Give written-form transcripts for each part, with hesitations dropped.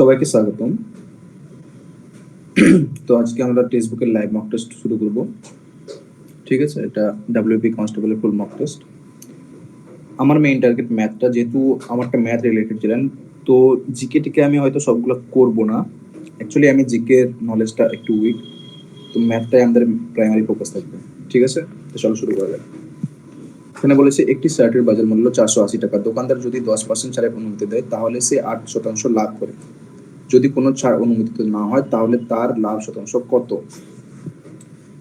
সবাইকে স্বাগতম। তো আজকে আমরা টেক্সট বুকের লাইভ মক টেস্ট শুরু করব। ঠিক আছে, এটা ডাব্লিউপি কনস্টেবলের ফুল মক টেস্ট। আমার মেইন টার্গেট ম্যাথটা, যেহেতু আমারটা ম্যাথ রিলেটেড ছিলেন, তো জিকে টিকে আমি হয়তো সবগুলো করব না। অ্যাকচুয়ালি আমি জিকে নলেজটা একটু উইক, তো ম্যাথটাই আমাদের প্রাইমারি ফোকাস থাকবে। ঠিক আছে, তো চলো শুরু করা যাক। এখানে বলেছে একটি শার্টের বাজার মূল্য 480 টাকা। দোকানদার যদি 10% ছাড়ের অনুমতি দেয় তাহলে সে 8% লাভ করে। যদি কোনো ছাড় অনুমোদিত না হয় তাহলে তার লাভ শতাংশ কত?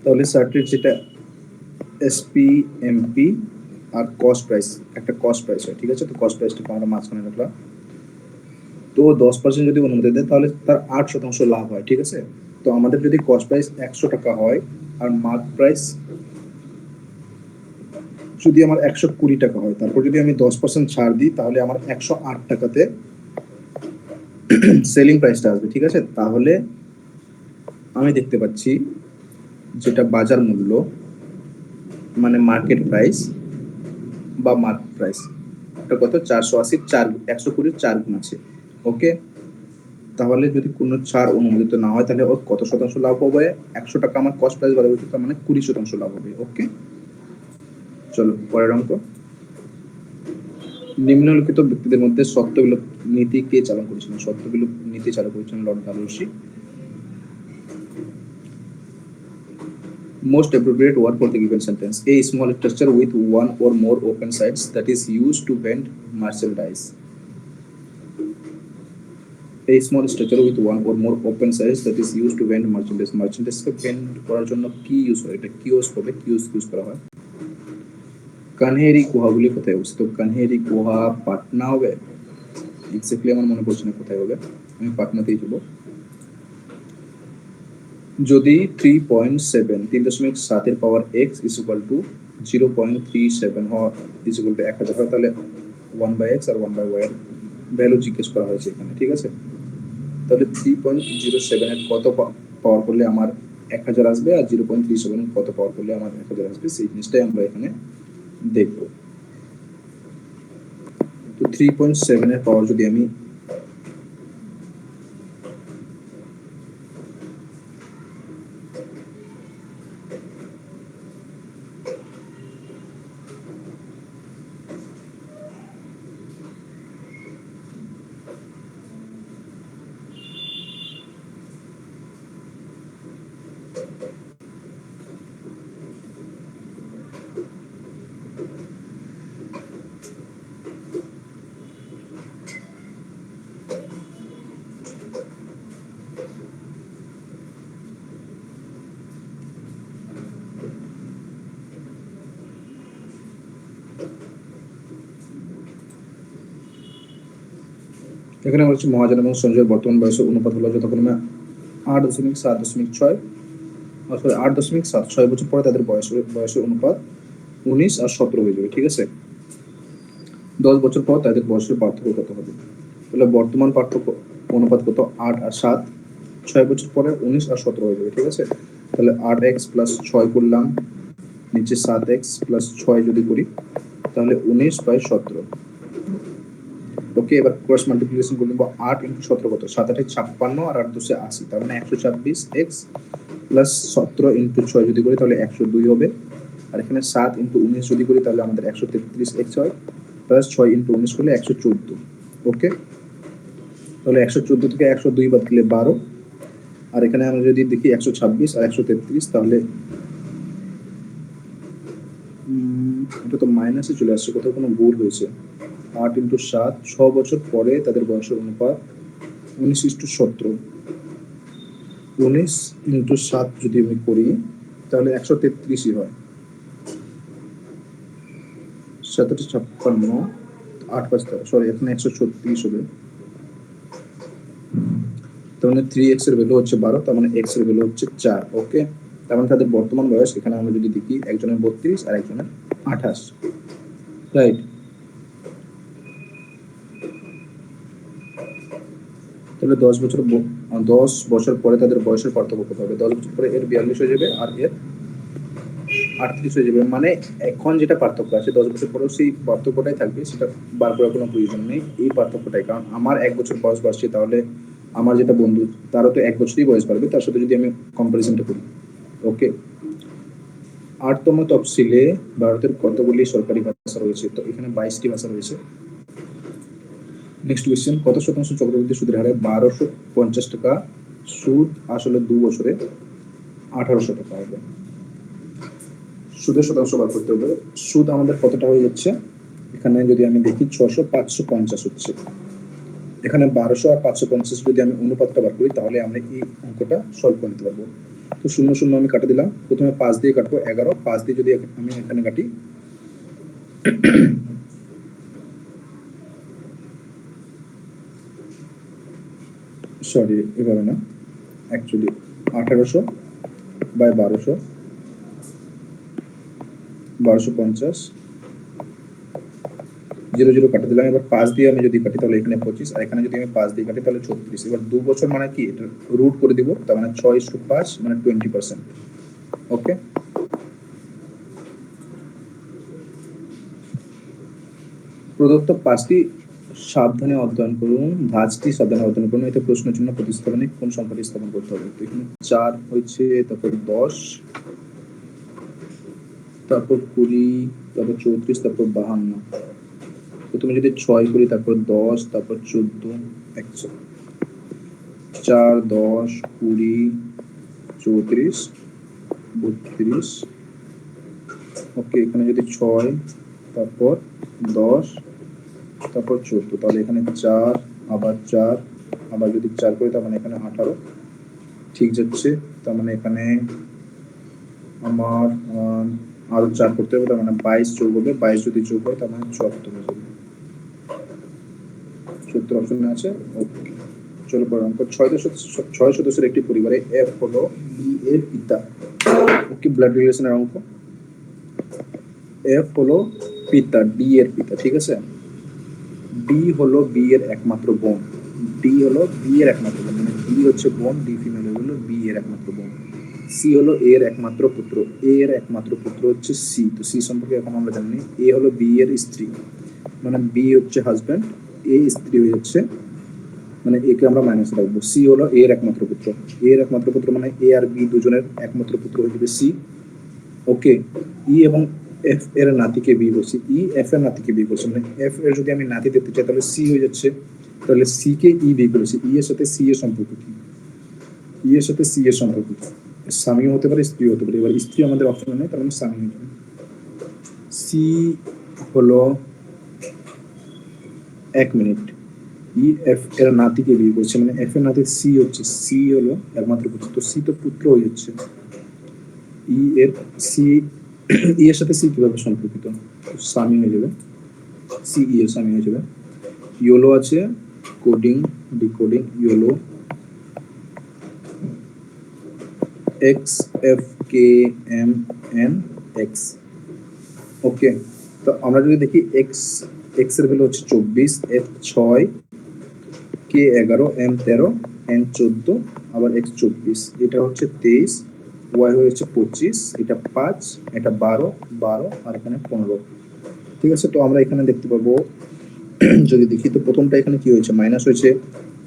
তাহলে শার্টের যেটা এসপি, এমপি আর কস্ট প্রাইস, একটা কস্ট প্রাইস হয়। ঠিক আছে, তো কস্ট প্রাইসটাকে আমরা মাঝখানে রাখলাম। তো 10% যদি অনুমতি দেয় তাহলে তার 8% লাভ হয়। ঠিক আছে, তো আমাদের যদি কস্ট প্রাইস 100 টাকা হয় আর মার্ক প্রাইস যদি আমার 120 টাকা হয়, তারপর যদি আমি 10% ছাড় দিই তাহলে আমার 108 টাকাতে সেলিং প্রাইসটা আসবে। ঠিক আছে, তাহলে আমি দেখতে পাচ্ছি যেটা বাজার মূল্য মানে মার্কেট প্রাইস বা মার্কেট প্রাইস, এটা কত? 480 4 120 4 গুণ আছে। ওকে, তাহলে যদি কোনো ছাড় অনুমোদিত না হয় তাহলে ওর কত শতাংশ লাভ হবে? 100 টাকা আমার কস্ট প্রাইস বাড়বে, তার মানে 20% লাভ হবে। ওকে, চলো পরের অঙ্ক। নিম্নলিখিত ব্যক্তিদের মধ্যে সত্যবিলোপ নীতি কে চালু করেছিলেন? সত্যবিলোপ নীতি চালু করেছিলেন Lord Dalhousie. Most appropriate word for the given sentence: a small structure with one or more open sides that is used to vend merchandise. A small structure with one or more open sides that is used to vend merchandise. Merchandise K vend করার জন্য কি use হয়? এটা kiosk হবে, kiosk use করা হয়। কানহেরি গুহাগুলি কোথায় অবস্থিত? কানহেরি গুহা পাটনা হবে। এক্স্যাক্টলি আমার মনে পড়ছে না কোথায় হবে, আমি পাটনাতেই যাব। যদি 3.7 3.7 এর পাওয়ার x ইজ ইকুয়াল টু 0.37 হয়, ইজ ইকুয়াল টু 1000 হয়, তাহলে 1/x আর 1/y এর ভ্যালু জিজ্ঞেস করা হয়েছে এখানে। ঠিক আছে, তাহলে 3.07 এর কত পাওয়ার করলে আমার 1000 আসবে, আর 0.37 এর কত পাওয়ার করলে আমার 1000 আসবে, সেই জিনিসটাই আমরা এখানে দেখব। তো 3.7 এর পাওয়ার যদি আমি এখানে বলছি মহাজন এবং সঞ্জয়ের বর্তমান বয়সের অনুপাত হলো যথাক্রমে 8.7.6, সরি 8.7। 6 বছর পরে তাদের বয়সের অনুপাত 19 আর 17 হয়ে যাবে। ঠিক আছে, 10 বছর পর তাদের বয়সের পার্থক্য কত হবে? তাহলে বর্তমান পার্থক্য অনুপাত কত? 8 আর 7। 6 বছর পরে 19 আর 17 হয়ে যাবে। ঠিক আছে, তাহলে 8x প্লাস 6 করলাম, নিচে 7x প্লাস 6 যদি করি তাহলে 19/17। ওকে, এবার ক্রস মাল্টিপ্লিকেশন করে নেব। 8 × 17 কত? 7 8 56 আর 8 2 80, তার মানে 126x প্লাস 17 × 6 যদি করি তাহলে 102 হবে। আর এখানে 7 × 19 যদি করি তাহলে আমাদের 133x হয়, প্লাস 6 × 19 করলে 114। ওকে, তাহলে 114 থেকে 102 বাদ দিলে 12, আর এখানে আমরা যদি দেখি 126 আর 133, তাহলে এটা তো মাইনাসে চলে আসছে, কোথাও কোনো ভুল হয়েছে। 8 × 7, 6 বছর পরে তাদের বয়সের অনুপাত 19:17। 19 × 7 যদি আমি করি তাহলে 133ই হয়। 7 56, 8 5, সরি এখানে 136 হবে। তার মানে 3x এর ভ্যালু হচ্ছে 12, তার মানে x এর ভ্যালু হচ্ছে 4। ওকে, তার মানে তাদের বর্তমান বয়স এখানে আমরা যদি দেখি একজনের 32 আর একজনের 28, রাইট? তাহলে 10 বছর পরে তাদের বয়সের পার্থক্য কত হবে? 10 বছর পরে এর 42 হয়ে যাবে আর এর 38 হয়ে যাবে। মানে এখন যেটা পার্থক্য আছে 10 বছর পরেও সেই পার্থক্যটাই থাকবে, সেটা বার করার কোনো প্রয়োজন নেই, এই পার্থক্যটাই। কারণ আমার 1 বছর বয়স বাড়ছে, তাহলে আমার যেটা বন্ধু, তারও তো 1 বছরই বয়স বাড়বে, তার সাথে যদি আমি কম্পারিজনটা করি। ওকে, 8তম তফসিলে ভারতের কতগুলি সরকারি ভাষা রয়েছে? তো এখানে 22টি ভাষা রয়েছে। নেক্সট কোয়েশ্চেন, কত শতাংশ চক্রবৃদ্ধি সুদের হারে 1250 টাকা সুদ আসলে 2 বছরে 1800 টাকা হবে? সুদের শতাংশ বার করতে হবে। সুদ আমাদের কতটা হয়ে যাচ্ছে? এখানে যদি আমি দেখি 600 550 হচ্ছে। এখানে 1200 আর 550 যদি আমি অনুপাতটা বার করি, তাহলে আমরা এই অঙ্কটা সলভ করে নিতে পারবো। তো 0 0 আমি কাটে দিলাম, প্রথমে 5 দিয়ে কাটবো 11, 5 দিয়ে যদি আমি এখানে কাটি, সরি এভাবে না, অ্যাকচুয়ালি 1800 বাই 1200, 1250, 0 0 কাটে দিলাম। এবার 5 দিয়ে আমি যদি কাটি তাহলে এখানে 25, আর এখানে যদি আমি 5 দিয়ে কাটি তাহলে 36। এবার 2 বছর মানে কি, এটা রুট করে দিব, তার মানে 6/5 মানে 20%। ওকে, প্রদত্ত 5টি সাবধানে অধ্যয়ন করুন, ধাঁচটি সাবধানে অধ্যয়ন করুন, এতে প্রশ্নের জন্য প্রতিস্থাপনে কোন সংখ্যাটি স্থাপন করতে হবে? তো এখানে 4 হয়েছে, তারপর 10, তারপর 20, তারপর 34, তারপর 52। প্রথমে যদি 6 করি, তারপর 10, তারপর 14, 4 10 20 34 32। ওকে, এখানে যদি 6, তারপর 10, তারপর 14, তাহলে এখানে 4, আবার 4, আবার যদি 4 করি তার মানে এখানে 18। ঠিক যাচ্ছে, তার মানে এখানে আমার আরো 4 করতে হবে, তার মানে 22 যোগ হবে, 22 যদি যোগ হয় তার মানে 74 হয়ে যাবে। 70 অপশনে আছে। ওকে, চলো পরের অঙ্ক। 6 সদস্যের একটি পরিবারে এফ হলো বি এর পিতা। ওকে, ব্লাড রিলেশনের অঙ্ক। এফ হলো পিতা, ডি এর পিতা, ঠিক আছে। ডি হলো বি এর একমাত্র বোন, ডি হলো বি এর একমাত্র বোন, মানে ডি হচ্ছে বোন, ডি ফিমেল হলো বি এর একমাত্র বোন। সি হলো এ এর একমাত্র পুত্র, এ এর একমাত্র পুত্র হচ্ছে সি। তো সি সম্পর্কে এখন আমরা জানি। এ হলো বি এর স্ত্রী, মানে বি হচ্ছে হাজবেন্ড, এ স্ত্রী হয়ে যাচ্ছে, মানে এ কে আমরা মাইনাস রাখবো। সি হলো এ এর একমাত্র পুত্র, এ এর একমাত্র পুত্র মানে এ আর বি দুজনের একমাত্র পুত্র হয়ে যাবে সি। ওকে, ই এবং এফ এর নাতিকে বি করছি, ই এফ এর নাতিকে বি করছি, মানে এফ এর যদি আমি নাতি দেখতে চাই তাহলে সি হয়ে যাচ্ছে, তাহলে সি কে ই বি করেছি। ই এর সাথে সি এর সম্পর্ক কি? ই এর সাথে সি এর সম্পর্ক কি? স্বামীও হতে পারে, স্ত্রীও হতে পারে। এবার স্ত্রী আমাদের অপশনে নেই, তার মানে স্বামী হয়ে যাবে। সি হলো, 1 মিনিট, ই এফ এর নাতিকে বিয়ে করছে, মানে এফ এর নাতি সি হচ্ছে, সি হলো একমাত্র পুত্র, তো সি তো পুত্র হয়ে যাচ্ছে। ই এর সি, ই এর সাথে সি কিভাবে সম্পর্কিত? স্বামী হয়ে যাবে, সি ই এর স্বামী হয়ে যাবে। ইয়োলো আছে, coding decoding, yellow X F K M N X. Okay, তো আমরা যদি দেখি এক্স, এক্স এর ভ্যালু হচ্ছে 24, এফ 6, কে 11, এম 13, এন 14, আবার এক্স 24, এটা হচ্ছে 23, ওয়াই হয়েছে 25, এটা 5, এটা 12, 12 আর এখানে 15। ঠিক আছে, তো আমরা এখানে দেখতে পাবো যদি দেখি, তো প্রথমটা এখানে কি হয়েছে, মাইনাস হয়েছে,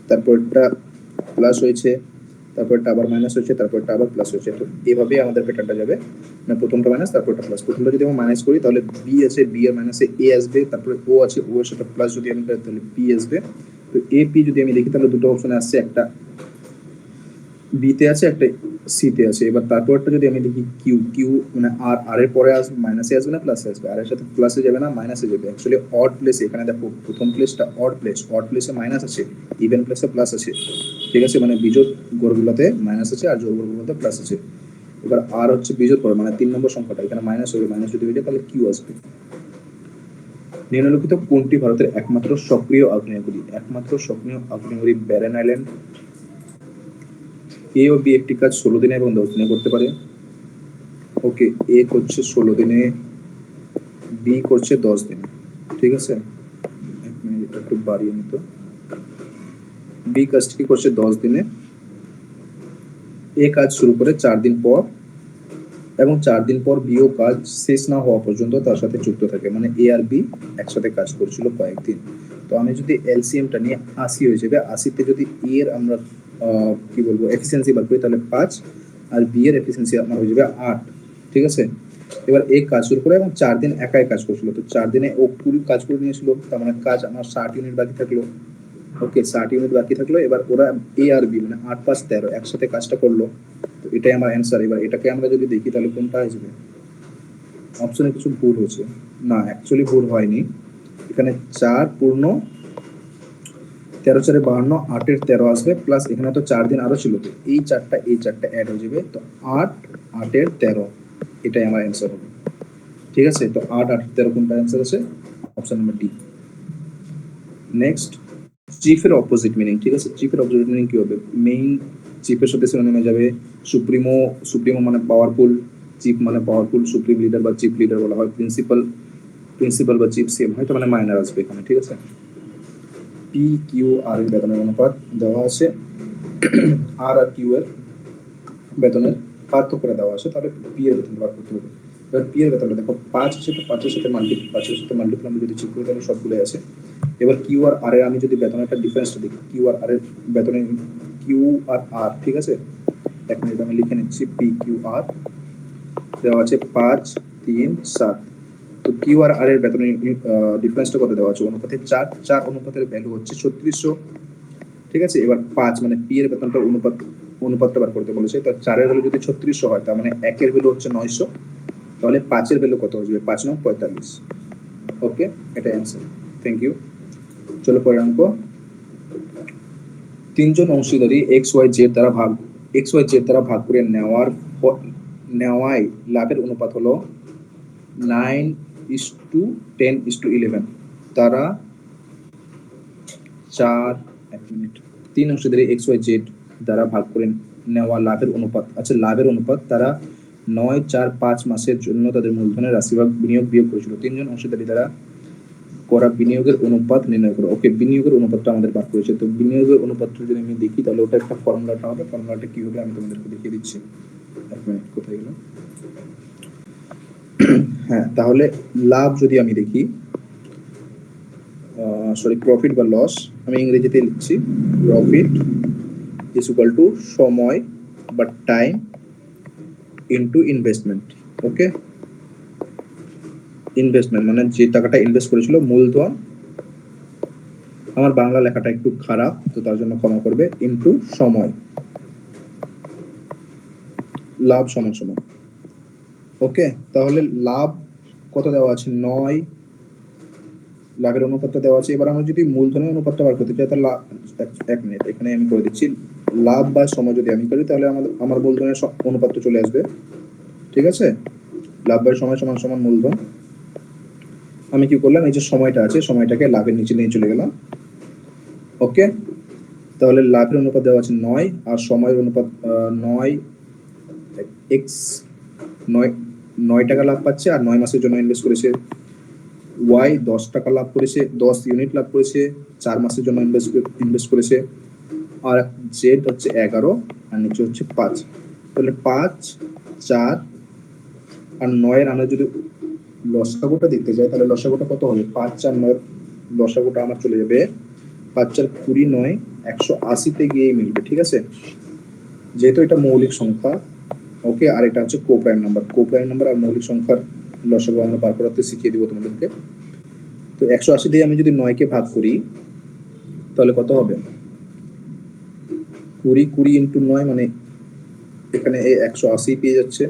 তারপরটা প্লাস হয়েছে, তারপরটা আবার মাইনাস হয়েছে, তারপরটা আবার প্লাস হয়েছে। তো এভাবেই আমাদের প্যাটার্নটা যাবে, মানে প্রথমটা মাইনাস, তারপরটা প্লাস। প্রথমটা যদি আমরা মাইনাস করি তাহলে বি আছে, বি এর মাইনাসে এ আসবে, তারপরে ও আছে, ও এর সাথে প্লাস যদি আমি করি তাহলে পি আসবে। তো এ পি যদি আমি দেখি তাহলে দুটো অপশনে আসছে, একটা বি তে আছে, একটা সি তে আছে। এবার তারপরটা যদি আমি দেখি কিউ, কিউ মানে আর, আর এর পরে আসবে মাইনাসে আসবে না প্লাসে আসবে, আর এর সাথে প্লাসে যাবে না মাইনাসে যাবে। অ্যাকচুয়ালি অড প্লেসে, এখানে দেখো প্রথম প্লেসটা অড প্লেস, অড প্লেসে মাইনাস আছে, ইভেন প্লেসে প্লাস আছে। ঠিক আছে, মানে বিজোড় গড়গুলোতে মাইনাস আছে আর জোড় গড়গুলোতে প্লাস আছে। এবার আর হচ্ছে বিজোড় পড়ে, মানে 3 নম্বর সংখ্যাটা এখানে মাইনাস হবে, মাইনাস যদি হয়ে যায় তাহলে কিউ আসবে। নিম্নলিখিত কোনটি ভারতের একমাত্র সক্রিয় আগ্নেয়গিরি? একমাত্র সক্রিয় আগ্নেয়গিরি ব্যারেন আইল্যান্ড। এ ও বি একটি কাজ 16 দিনে এবং 10 দিনে করতে পারে। ওকে, এ করছে 16 দিনে, বি করছে 10 দিনে। ঠিক আছে, 1 মিনিট একটু বাড়িয়ে নিত। বি কাজটি কি করছে 10 দিনে, এ কাজ শুরু করে 4 দিন পর, এবং 4 দিন পর বিও কাজ শেষ না হওয়া পর্যন্ত তার সাথে যুক্ত থাকে, মানে এ আর বি একসাথে কাজ করছিল কয়েকদিন। তো তো আমি যদি এলসিএমটা নিয়ে 80 হয়ে যাবে, 80-তে যদি এ এর আমরা কি বলবো এফিসিয়েন্সি বার করি তাহলে 5, আর বি এর এফিসিয়েন্সি আমার হয়ে যাবে 8। ঠিক আছে, এবার এই কাজ শুরু করে এবং 4 দিন একাই কাজ করছিল, তো 4 দিনে ও 20 কাজ করে নিয়েছিল, তার মানে কাজ আমার 60 ইউনিট বাকি থাকলো। ওকে, 60 ইউনিট বাকি থাকলো। এবার ওরা এ আর বি মানে 8, 5, 13 একসাথে কাজটা করলো, তো এটাই আমার অ্যান্সার। এবার এটাকে আমরা যদি দেখি তাহলে কোনটা আসবে? অপশনে কিছু ভুল হয়েছে, না অ্যাকচুয়ালি ভুল হয়নি। এখানে 4 পূর্ণ 13 4 52, 8 13 আসবে, প্লাস এখানে তো 4 দিন আরো ছিল, তো এই চারটা অ্যাড হয়ে যাবে, তো 8 8 13, এটাই আমার অ্যান্সার হবে। ঠিক আছে, তো 8 8 13 কোনটা অ্যান্সার আছে? Option number D. নেক্সট, চিফের অপোজিট মিনিং। ঠিক আছে, চিফের অপোজিট মিনিং কি হবে? মেইন চিফের সাথে সিনোনিমে যাবে সুপ্রিমো। সুপ্রিমো মানে পাওয়ারফুল, চিফ মানে পাওয়ারফুল, সুপ্রিম লিডার বা চিফ লিডার বলা হয়। প্রিন্সিপাল বা চিফ সেম হয়তো মানে মাইনার আসবে এখানে। ঠিক আছে, পি কিউ আর এর বেতনের অনুপাত দেওয়া আছে, আর আর কিউ এর বেতনের পার্থক্যটা দেওয়া আছে, তাহলে পি এর বেতন বার করতে হবে। এবার পি এর বেতনটা দেখো 5 আছে, তো 5-এর সাথে মাল্টিপ্লাই আমি যদি চেক করি তাহলে সবগুলোই আছে। এবার কিউ আর আর এর আমি যদি বেতনের একটা ডিফারেন্সটা দেখি, কিউ আর আর এর বেতনের কিউ আর আর, ঠিক আছে, এক মিনিট আমি লিখে নিচ্ছি। পি কিউ আর দেওয়া আছে 5 3 7, তো কিউ আর আর এর বেতনের ডিফারেন্সটা কত দেওয়া আছে? অনুপাতে 4, 4 অনুপাতের ভ্যালু হচ্ছে 3600। ঠিক আছে, এবার 5 মানে পি এর বেতনটা অনুপাতটা বার করতে বলেছে, তো 4 এর ভ্যালু যদি 3600 হয়, তার মানে 1 এর ভ্যালু হচ্ছে 900, তাহলে 5 এর ভ্যালু কত হবে? 5 9 45। ওকে, এটা অ্যান্সার। Thank you. চলো পরের অঙ্ক। তিনজন অংশীদারি এক্স ওয়াই জেড দ্বারা ভাগ করে নেওয়ায় লাভের অনুপাত হলো 9:10:11। তারা 3 অংশীদারি এক্স ওয়াই জেড দ্বারা ভাগ করে নেওয়া লাভের অনুপাত, আচ্ছা লাভের অনুপাত, তারা 9 4 5 মাসের জন্য তাদের মূলধনের রাশিভাগ বিনিয়োগ করেছিল। তিনজন অংশীদারি দ্বারা করা বিনিয়োগের অনুপাত নির্ণয় করো। ওকে, বিনিয়োগের অনুপাতটা আমাদের বার করেছে, তো বিনিয়োগের অনুপাতটা যদি আমি দেখি তাহলে ওটা একটা ফর্মুলাটা হবে। ফর্মুলাটা কি হবে আমি তোমাদেরকে দেখিয়ে দিচ্ছি। এক মিনিট, কোথায় গেল? হ্যাঁ, তাহলে লাভ যদি আমি দেখি, প্রফিট বা লস আমি ইংরেজিতে লিখছি। প্রফিট ইজ ইকুয়াল টু সময় বা টাইম ইনটু ইনভেস্টমেন্ট। ওকে, ইনভেস্টমেন্ট মানে যে টাকাটা ইনভেস্ট করেছিল, মূলধন, আমার বাংলা লেখাটা একটু খারাপ তো তার জন্য ক্ষমা করবে, ইনটু সময়, লাভ সমান সমান। ওকে, তাহলে লাভ কত দেওয়া আছে? 9, লাভের অনুপাতটা দেওয়া আছে। এবার আমরা যদি মূলধনের অনুপাতটা বার করতে চাই তাহলে এক মিনিট, এখানে আমি করে দিচ্ছি। লাভ বা সময় যদি আমি করি তাহলে আমার মূলধনের অনুপাতটা চলে আসবে। ঠিক আছে, লাভ বাই সময় সমান সমান মূলধন। আমি কি করলাম, এই যে সময়টা আছে সময়টাকে লাভের নিচে নিয়ে চলে গেলাম। ওকে, তাহলে লাভের অনুপাত দেওয়া আছে 9 আর সময়ের অনুপাত 9 এক্স 9 টাকা লাভ পাচ্ছে, আর 9 মাসের জন্য ইনভেস্ট করেছে। ওয়াই 10 টাকা লাভ করেছে, 10 ইউনিট লাভ করেছে, 4 মাসের জন্য ইনভেস্ট করেছে। আর জেড হচ্ছে 11 আর নিচে হচ্ছে 5, তাহলে 5 4 আর 9 এর আমরা যদি লসাগুটা দেখতে যাই তাহলে লসাগুটা কত হবে? 5 4 9 লসাগুটা আমার চলে যাবে 5 4 20 9 180-তে গিয়েই মিলবে। ঠিক আছে, যেহেতু এটা মৌলিক সংখ্যা। ওকে, আর এটা হচ্ছে কোপ্রাইম নাম্বার আর মৌলিক সংখ্যার লসাগু আমরা বার করতে শিখিয়ে দিব তোমাদেরকে। তো 180 দিয়ে আমি যদি 9 কে ভাগ করি তাহলে কত হবে? 20 ইন্টু 9 মানে এখানে 180 পেয়ে যাচ্ছে।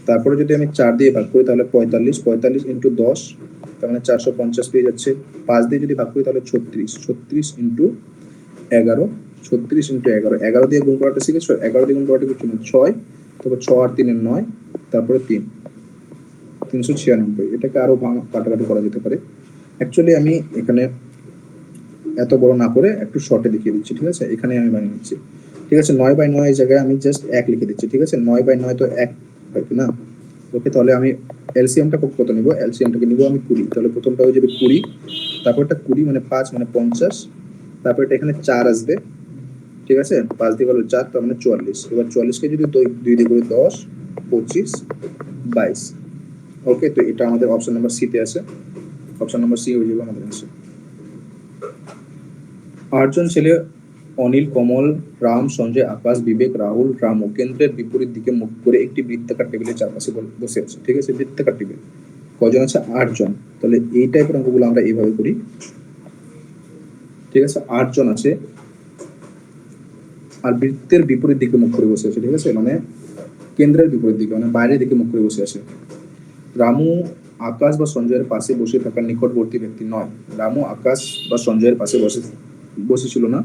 তারপরে যদি আমি 4 দিয়ে ভাগ করি তাহলে 45 ইন্টু 10 তার মানে 450 পেয়ে যাচ্ছে। 5 দিয়ে যদি ভাগ করি তাহলে 36 ইন্টু 11, 36 ইন্টু 11, 11 দিয়ে গুণ করাটা শিখেছো? 11 দিয়ে গুণ করাটা কিছু না, 6, তারপর 6 আর 3 9, তারপরে 3, 396। এটাকে আরো কাটাকাটি করা যেতে পারে। অ্যাকচুয়ালি আমি এখানে এত বড় না করে একটু শর্টে দেখিয়ে দিচ্ছি। ঠিক আছে, এখানে আমি বানিয়ে নিচ্ছি। ঠিক আছে, 9/9 এর জায়গায় আমি জাস্ট 1 লিখে দিচ্ছি। ঠিক আছে, 9/9 তো 1 হয় কি না? ওকে, তাহলে আমি এলসিএমটা কত নিব? এলসিএমটাকে নিব আমি 20, তাহলে প্রথমটা হয়ে যাবে 20, তারপরটা 20 মানে 5 মানে 50, তারপর এটা এখানে 4 আসবে। ঠিক আছে, 5 দিয়ে গেল 4, তার মানে 44। এবার 44 কে যদি 2 দিয়ে করে 10 25 22, ওকে, তো এটা আমাদের অপশন নাম্বার সি তে আছে, অপশন নাম্বার সি হয়ে যাবে আমাদের অ্যান্সার। 8জন ছেলে অনিল, কমল, রাম, সঞ্জয়, আকাশ, বিবেক, রাহুল, রামু কেন্দ্রের বিপরীত দিকে মুখ করে একটি বৃত্তাকার টেবিলের চারপাশে বসে আছে। ঠিক আছে, বৃত্তাকার টেবিল, কজন আছে? 8জন। তাহলে এই টাইপের অঙ্কগুলো আমরা এইভাবে করি। ঠিক আছে, 8জন আছে আর বৃত্তের বিপরীত দিকে মুখ করে বসে আছে। ঠিক আছে, মানে কেন্দ্রের বিপরীত দিকে, মানে বাইরের দিকে মুখ করে বসে আছে। রামু আকাশ বা সঞ্জয়ের পাশে বসে থাকার নিকটবর্তী ব্যক্তি নয়। রামু আকাশ বা সঞ্জয়ের পাশে বসেছিল না।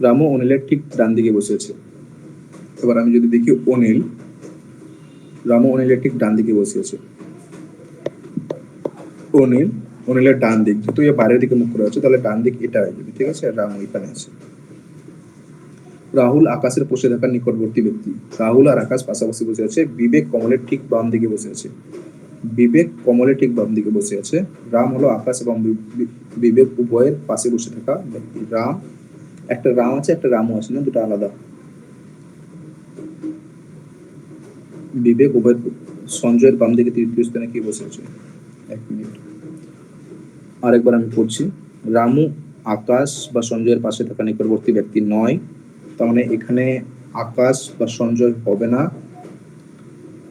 রামু অনিলের ঠিক ডান দিকে বসে আছে। এবার আমি যদি দেখি অনিল, রামু অনিলের ঠিক ডান দিকে বসে আছে। অনিলের ডান দিক, যেহেতু বাইরের দিকে মুখ করে আছে তাহলে ডান দিক এটা হয়ে যাবে। ঠিক আছে, রামু এখানে আছে। রাহুল আকাশের বসে থাকার নিকটবর্তী ব্যক্তি। রাহুল আর আকাশ পাশাপাশি বসে আছে। বিবেক কমলের ঠিক বাম দিকে বসে আছে। বিবেক কমলের ঠিক বাম দিকে বসে আছে। রাম হলো আকাশ এবং বিবেক উভয়ের পাশে বসে থাকা ব্যক্তি। রাম, একটা রাম আছে একটা রামু আছে না, দুটো আলাদা। বিবেক উভয়ের, সঞ্জয়ের বাম দিকে তৃতীয় স্থানে কি বসে আছে? এক মিনিট, আরেকবার আমি পড়ছি। রামু আকাশ বা সঞ্জয়ের পাশে থাকা নিকটবর্তী ব্যক্তি নয়, তার মানে এখানে আকাশ বা সঞ্জয় হবে না।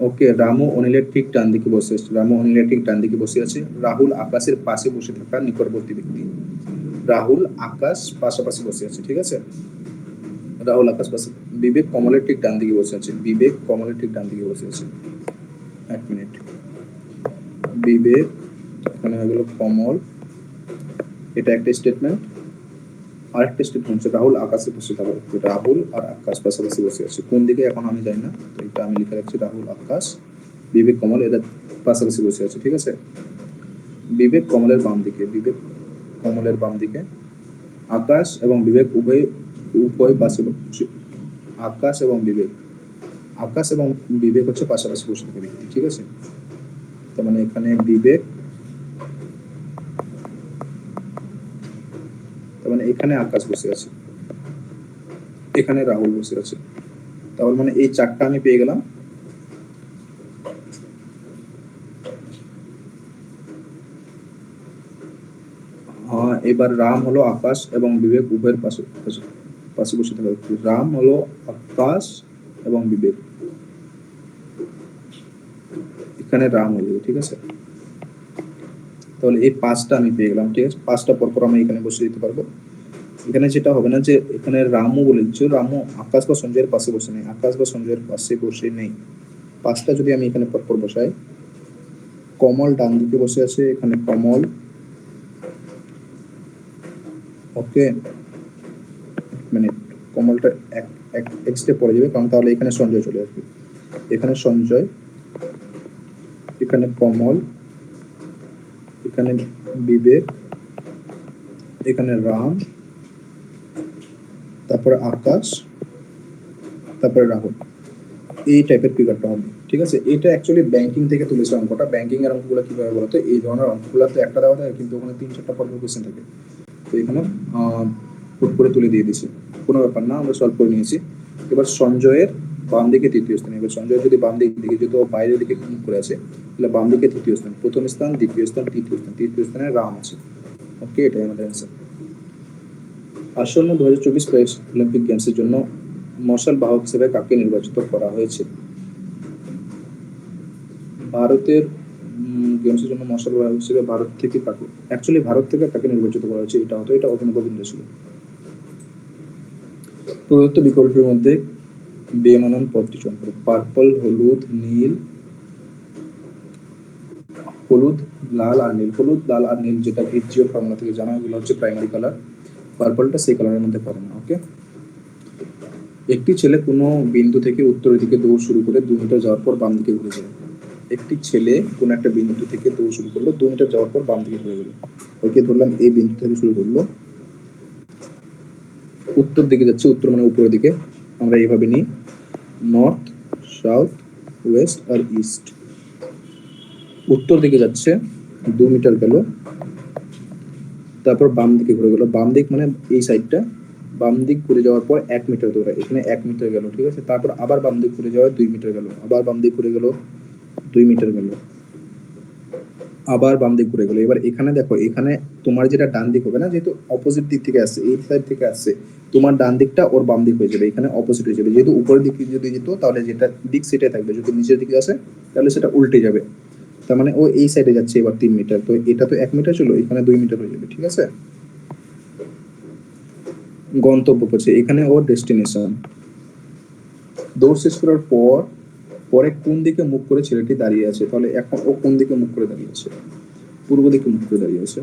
ওকে, রামু অনিলের ঠিক ডান দিকে বসে আছে। রামু অনিলের ঠিক ডান দিকে বসে আছে। রাহুল আকাশের পাশে বসে থাকা নিকটবর্তী ব্যক্তি। রাহুল আকাশ পাশাপাশি বসে আছে। ঠিক আছে, রাহুল আকাশ পাশে। বিবেক কমলের ঠিক ডান দিকে বসে আছে। বিবেক কমলের ঠিক ডান দিকে বসে আছে। এক মিনিট, বিবেক, এখানে হয়ে গেল কমল, এটা একটা স্টেটমেন্ট। আরেকটা স্টেটমেন্ট হচ্ছে রাহুল আকাশের পাশে থাকা ব্যক্তি। রাহুল আর আকাশ পাশাপাশি বসে আছে। কোন দিকে এখন আমি জানি না, তো এটা আমি লিখে রাখছি। রাহুল আকাশ, বিবেক কমল এরা পাশাপাশি বসে আছে। ঠিক আছে, বিবেক কমলের বাম দিকে, বিবেক কমলের বাম দিকে। আকাশ এবং বিবেক উভয় পাশে, আকাশ এবং বিবেক, আকাশ এবং বিবেক হচ্ছে পাশাপাশি বসে থাকা ব্যক্তি। ঠিক আছে, তার মানে এখানে বিবেক, তার মানে এখানে আকাশ বসে আছে, এখানে রাহুল বসে আছে। তাহলে মানে এই চারটা আমি পেয়ে গেলাম। এবার রাম হলো আকাশ এবং বিবেক উভয়ের পাশে পাশে বসে থাকা ব্যক্তি। রাম হলো আকাশ এবং বিবেক, এখানে রাম হয়ে যাবে। ঠিক আছে, তাহলে এই পাঁচটা আমি পেয়ে গেলাম। ঠিক আছে, পাঁচটা পরপর আমি এখানে বসে দিতে পারবো। এখানে যেটা হবে না যে এখানে রামু বলে দিচ্ছ, রামু আকাশ বা সঞ্জয়ের পাশে বসে নেই, আকাশ বা সঞ্জয়ের পাশে বসে নেই। পাঁচটা যদি আমি এখানে পরপর বসাই, কমল ডান দিকে বসে আছে, এখানে কমল। ওকে, মানে কমলটা এক এক স্টেপ পরে যাবে, কারণ তাহলে এখানে সঞ্জয় চলে আসবে। এখানে সঞ্জয়, এখানে কমল, এখানে বিবেক, এখানে রাম, তারপরে আকাশ, তারপরে রাহুল। এই টাইপের ফিগারটা হবে। ঠিক আছে, এটা অ্যাকচুয়ালি ব্যাংকিং থেকে তুলেছে অঙ্কটা। ব্যাংকিং এর অঙ্কগুলো কিভাবে বলতো, এই ধরনের অঙ্কগুলো তো একটা দেওয়া থাকে কিন্তু ওখানে 3-4টা পর্ব কোশ্চেন থাকে, তো এখানে হুট করে তুলে দিয়ে দিছি, কোনো ব্যাপার না, আমরা সলভ করে নিয়েছি। এবার সঞ্জয়ের বাম দিকে তৃতীয় স্থান। এবার সঞ্জয় যদি বাম দিকে যেহেতু বাইরের দিকে মুখ করে আছে, তাহলে বাম দিকে তৃতীয় স্থান, প্রথম স্থান, দ্বিতীয় স্থান, তৃতীয় স্থান, তৃতীয় স্থানে রাম আছে। ওকে, এটাই আমাদের অ্যান্সার। আসন্ন 2024 প্যারিস অলিম্পিক গেমসের জন্য মশাল বাহক হিসেবে কাকে নির্বাচিত করা হয়েছে? ভারতের গেমসের জন্য মশাল বাহক হিসেবে ভারত থেকে কাকে, অ্যাকচুয়ালি ভারত থেকে কাকে নির্বাচিত করা হয়েছে এটা হতো, এটা অভিনব গোবিন্দ ছিল। প্রদত্ত বিকল্পের মধ্যে বেমানান পদটি চয়ন করো। পার্পল, হলুদ, নীল, হলুদ, লাল আর নীল। হলুদ, লাল আর নীল যেটা ভিজিও ফর্মুলা থেকে জানা, এগুলো হচ্ছে প্রাইমারি কালার। পার্পলটা সেই কালারের মধ্যে পড়ে না। ওকে, একটি ছেলে কোনো বিন্দু থেকে উত্তরের দিকে দৌড় শুরু করে 2 মিটার যাওয়ার পর বাম দিকে ঘুরে যায়। একটি ছেলে কোনো একটা বিন্দু থেকে দৌড় শুরু করলো, 2 মিটার যাওয়ার পর বাম দিকে ঘুরে গেল। ওকে, ধরলাম এই বিন্দু থেকে শুরু করলো, উত্তর দিকে যাচ্ছে, উত্তর মানে উপরের দিকে, আমরা এইভাবে নিই নর্থ, সাউথ, ওয়েস্ট আর ইস্ট। উত্তর দিকে যাচ্ছে, 2 মিটার গেল, তারপর বাম দিকে ঘুরে গেল। বাম দিক মানে এই সাইডটা, বাম দিক ঘুরে যাওয়ার পর 1 মিটার দৌড়ায়, এখানে 1 মিটার গেল। ঠিক আছে, তারপর আবার বাম দিক ঘুরে যাওয়ার 2 মিটার গেল, আবার বাম দিক ঘুরে গেল, 2 মিটার গেল। আবার বাম দিক ঘুরে গেলো। এবার এখানে দেখো, এখানে তোমার যেটা ডান দিক হবে না, যেহেতু অপোজিট দিক থেকে আসছে, এই সাইড থেকে আসছে, তোমার ডান দিকটা ওর বাম দিক হয়ে যাবে, এখানে অপোজিট হয়ে যাবে। যেহেতু উপরের দিকে যদি যেত তাহলে যেটা দিক সেটাই থাকবে, যদি নিচের দিকে আসে তাহলে সেটা উল্টে যাবে। তার মানে ও এই সাইডে যাচ্ছে এবার 3 মিটার, তো এটা তো 1 মিটার ছিল, এখানে 2 মিটার হয়ে যাবে, ঠিক আছে। গন্তব্য করছে, এখানে ওর ডেস্টিনেশন। দৌড় শেষ করার পর পরে কোন দিকে মুখ করে ছেলেটি দাঁড়িয়ে আছে, তাহলে এখন ও কোন দিকে মুখ করে দাঁড়িয়ে আছে? পূর্ব দিকে মুখ করে দাঁড়িয়ে আছে।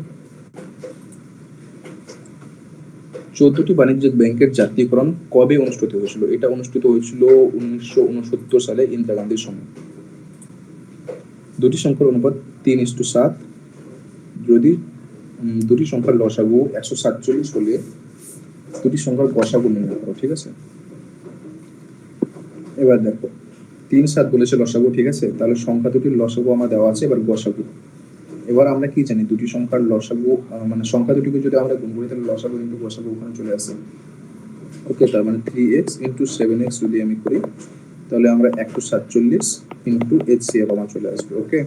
14টি বাণিজ্যিক ব্যাংকের জাতীয়করণ কবে অনুষ্ঠিত হয়েছিল? এটা অনুষ্ঠিত হয়েছিল 1969 সালে, ইন্দিরা গান্ধীর সময়। দুটি সংখ্যার অনুপাত 3:7। যদি দুটি সংখ্যার লসাগু 147 হলে দুটি সংখ্যার গসাগু নির্ণয় করো, ঠিক আছে। এবার দেখো, 3-7 বলেছে লসাগু, ঠিক আছে, তাহলে সংখ্যা দুটির লসাগু আমার দেওয়া আছে, এবার গসাগু। এবার আমরা কি জানি, দুটি সংখ্যার লসাগু মানে সংখ্যা দুটিকে যদি আমরা গুণ করি তাহলে লসাগু ইন্টু গসাগু ওখানে চলে আসে। ওকে, তার মানে 3x ইন্টু 7x যদি আমি করি তাহলে আমরা 147 ইন্টু HCF আমার চলে আসবে। ওকে,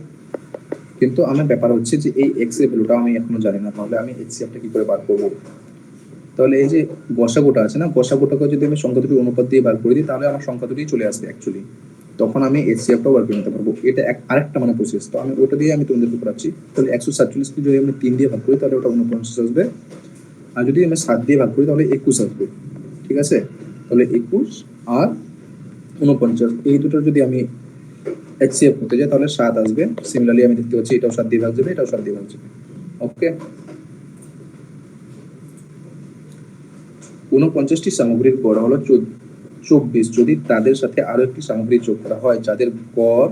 কিন্তু আমার ব্যাপার হচ্ছে যে এই x এর ভ্যালুটা আমি এখনো জানি না, তাহলে আমি HCFটা কি করে বার করবো? তাহলে এই যে গসাগুটা আছে না, গসাগুটাকে যদি আমি সংখ্যা দুটি অনুপাত দিয়ে বার করে দিই তাহলে আমার সংখ্যা দুটি চলে আসবে অ্যাকচুয়ালি, তখন আমি HCFটাও বার করে নিতে পারবো। এটা আরেকটা মানে প্রসেস, তো আমি ওটা দিয়ে আমি তোমাদেরকে করাচ্ছি। তাহলে 147কে যদি আমি 3 দিয়ে ভাগ করি তাহলে ওটা 49 আসবে, আর যদি আমি 7 দিয়ে ভাগ করি তাহলে 21 আসবে, ঠিক আছে। তাহলে 21 আর 49 এই দুটো যদি আমি HCF করতে যাই তাহলে 7 আসবে। সিমিলারলি আমি দেখতে পাচ্ছি এটাও 7 দিয়ে ভাগ যাবে, এটাও 7 দিয়ে ভাগ যাবে। ওকে, 49টি সামগ্রীর গড় হলো 24, যদি তাদের সাথে আরো একটি সামগ্রী যোগ করা হয় যাদের গড়,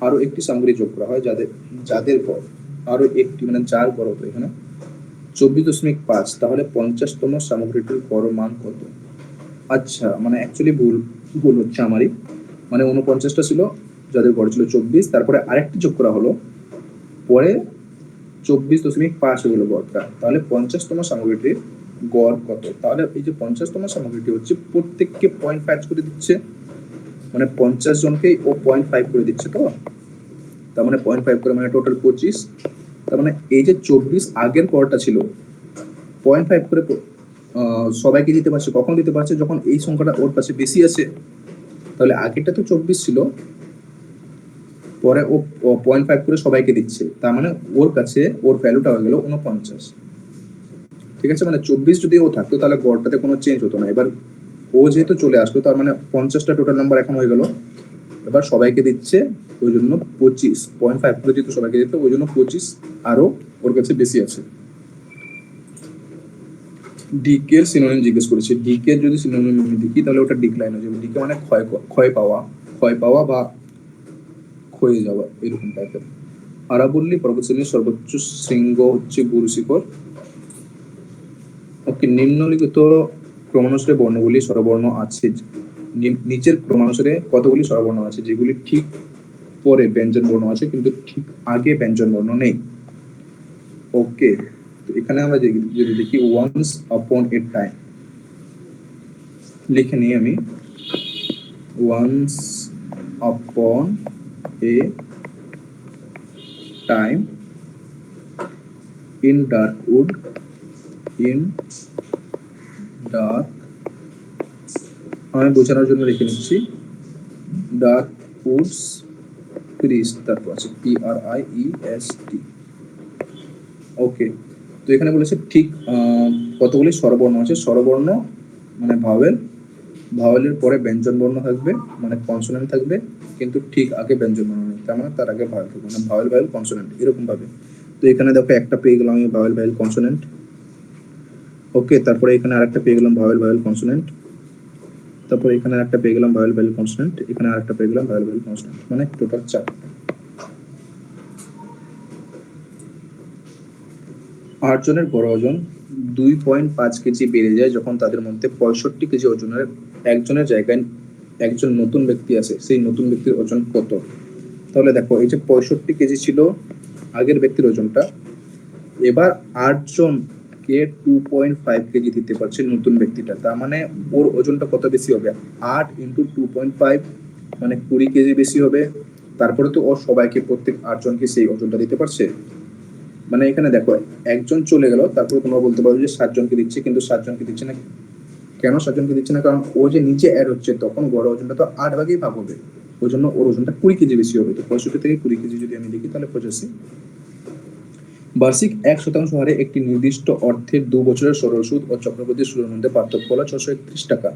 আরো একটি সামগ্রী যোগ করা হয় যাদের যাদের গড় আরো একটি, মানে যার গড় হতো এখানে 24.5, তাহলে 50তম সামগ্রীটির গড় মান কত? আচ্ছা, মানে অ্যাকচুয়ালি ভুল ভুল হচ্ছে আমারই, মানে 49টা ছিল যাদের গড় ছিল 24, তারপরে আরেকটি যোগ করা হলো, পরে 24.5 হয়ে গেল গড়টা, তাহলে 50তম সামগ্রীটির গড় কত? তাহলে এই যে 50তম সামগ্রীটি হচ্ছে প্রত্যেককে 0.5 করে দিচ্ছে, মানে 50 জনকেই ও 0.5 করে দিচ্ছে, তো তার মানে 0.5 করে মানে টোটাল 25। তার মানে এই যে 24 আগের গড়টা ছিল 0.5 করে সবাইকে দিতে পারছে, কখন দিতে পারছে? যখন এই সংখ্যাটা ওর কাছে বেশি আছে। তাহলে আগেরটা তো 24 ছিল, পরে ও 0.5 করে সবাইকে দিচ্ছে, তার মানে ওর কাছে ওর ভ্যালুটা হয়ে গেল 49, ঠিক আছে। মানে 24 যদি ও থাকতো তাহলে গড়টাতে কোনো চেঞ্জ হতো না। এবার ও যেহেতু চলে আসলো তার মানে 50টা টোটাল নাম্বার এখন হয়ে গেল, এবার সবাইকে দিচ্ছে, ওই জন্য 25.5 করে যেহেতু সবাইকে দিত ওই জন্য 25 আরো ওর কাছে বেশি আছে। ডিকে এর সিনোনিম জিজ্ঞেস করেছে, ডিকে এর যদি সিনোনিম আমি দেখি তাহলে ওটা ডিক্লাইন হয়ে যাবে। ডিকে মানে ক্ষয় পাওয়া, ক্ষয় পাওয়া বা ক্ষয়ে যাওয়া এরকম টাইপের। আরাবল্লী পর্বতশ্রেণীর সর্বোচ্চ শৃঙ্গ হচ্ছে গুরু শিখর। ওকে, নিম্নলিখিত ক্রমানুসারে বর্ণগুলি স্বরবর্ণ আছে, নিচের ক্রমানুসারে কতগুলি স্বরবর্ণ আছে যেগুলি ঠিক পরে ব্যঞ্জন বর্ণ আছে কিন্তু ঠিক আগে ব্যঞ্জন বর্ণ নেই? ওকে, তো এখানে আমরা যদি দেখি ওয়ান্স আপন এ টাইম, লিখে নিই আমি, once upon a time in darkwood, in dark, আমি বোঝানোর জন্য লিখে নিচ্ছি ডার্কউডস প্রিস্ট, তারপর আছে PRIEST। ওকে, তো এখানে বলেছে ঠিক কতগুলি স্বরবর্ণ আছে। স্বরবর্ণ মানে ভাওয়েল, ভাওয়েলের পরে ব্যঞ্জন বর্ণ থাকবে মানে কনসোনেন্ট থাকবে, কিন্তু ঠিক আগে ব্যঞ্জন বর্ণ নেই, তার মানে তার আগে ভাওয়েল থাকবে, মানে ভাওয়েল ভাওয়েল কনসোনেন্ট এরকম ভাবে। তো এখানে দেখো একটা পেয়ে গেলাম আমি ভাওয়েল ভাওয়েল কনসোনেন্ট। ওকে, তারপরে এখানে আরেকটা পেয়ে গেলাম ভাওয়েল ভাওয়েল কনসোনেন্ট, তারপরে এখানে আরেকটা পেয়ে গেলাম ভাওয়েল ভাওয়েল কনসোনেন্ট, এখানে আরেকটা পেয়ে গেলাম ভাওয়েল ভাওয়েল কনসোনেন্ট, মানে টোটাল 4। 8 জনের গড় ওজন 2.5 কেজি বেড়ে যায় যখন তাদের মধ্যে 65 কেজি ওজনের একজনের জায়গায় একজন নতুন ব্যক্তি আছে, সেই নতুন ব্যক্তির ওজন কত? তাহলে দেখো, এই যে 65 কেজি ছিল আগের ব্যক্তির ওজনটা, এবার 8 জনকে 2.5 কেজি দিতে পারছে নতুন ব্যক্তিটা, তার মানে ওর ওজনটা কত বেশি হবে? 8 ইন্টু 2.5 মানে 20 কেজি বেশি হবে। তারপরে তো ও সবাইকে প্রত্যেক 8 জনকে সেই ওজনটা দিতে পারছে। মানে এখানে দেখো একজন চলে গেল, তারপরে তোমরা বলতে পারো যে 7 জনকে দিচ্ছে, কিন্তু 7 জনকে দিচ্ছে না। কেন 7 জনকে দিচ্ছে না? কারণ ও যে নিজে অ্যাড হচ্ছে, তখন গড় ওজনটা তো 8 ভাগেই ভাগ হবে। ওই জন্য ওর ওজনটা 20 কেজি বেশি হবে। তো 65 থেকে 20 কেজি যদি আমি লিখি তাহলে 85। বার্ষিক 1% হারে একটি নির্দিষ্ট অর্থের 2 বছরের সরল সুদ ও চক্রবৃদ্ধি সুদের মধ্যে পার্থক্য হলো 631 টাকা।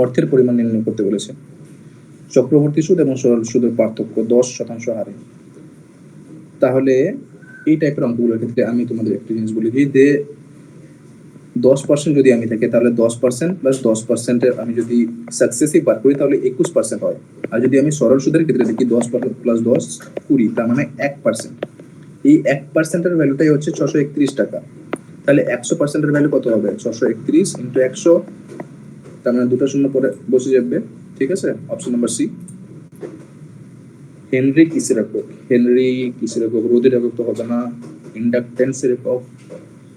অর্থের পরিমাণ নির্ণয় করতে বলেছে। চক্রবর্তী সুদ এবং সরল সুদের পার্থক্য 10% হারে। তাহলে এই টাইপের অঙ্কগুলোর ক্ষেত্রে আমি তোমাদের একটা জিনিস বলি যে 10% যদি আমি থাকি তাহলে 10% প্লাস 10%-এর আমি যদি সাকসেসিভ বার করি তাহলে 21% হয়। আর যদি আমি সরল সুদের ক্ষেত্রে দেখি 10 প্লাস 10 20, তার মানে 1%। এই 1%-এর ভ্যালুটাই হচ্ছে 631 টাকা। তাহলে 100%-এর ভ্যালু কত হবে? 631 ইন্টু 100, তার মানে দুটো শূন্য পরে বসে যাবে। ঠিক আছে, অপশন নাম্বার সি। হেনরি কিসের একক? হেনরি কিসের একক? রোধের একক তো হবে না। ইন্ডাকটেন্সের একক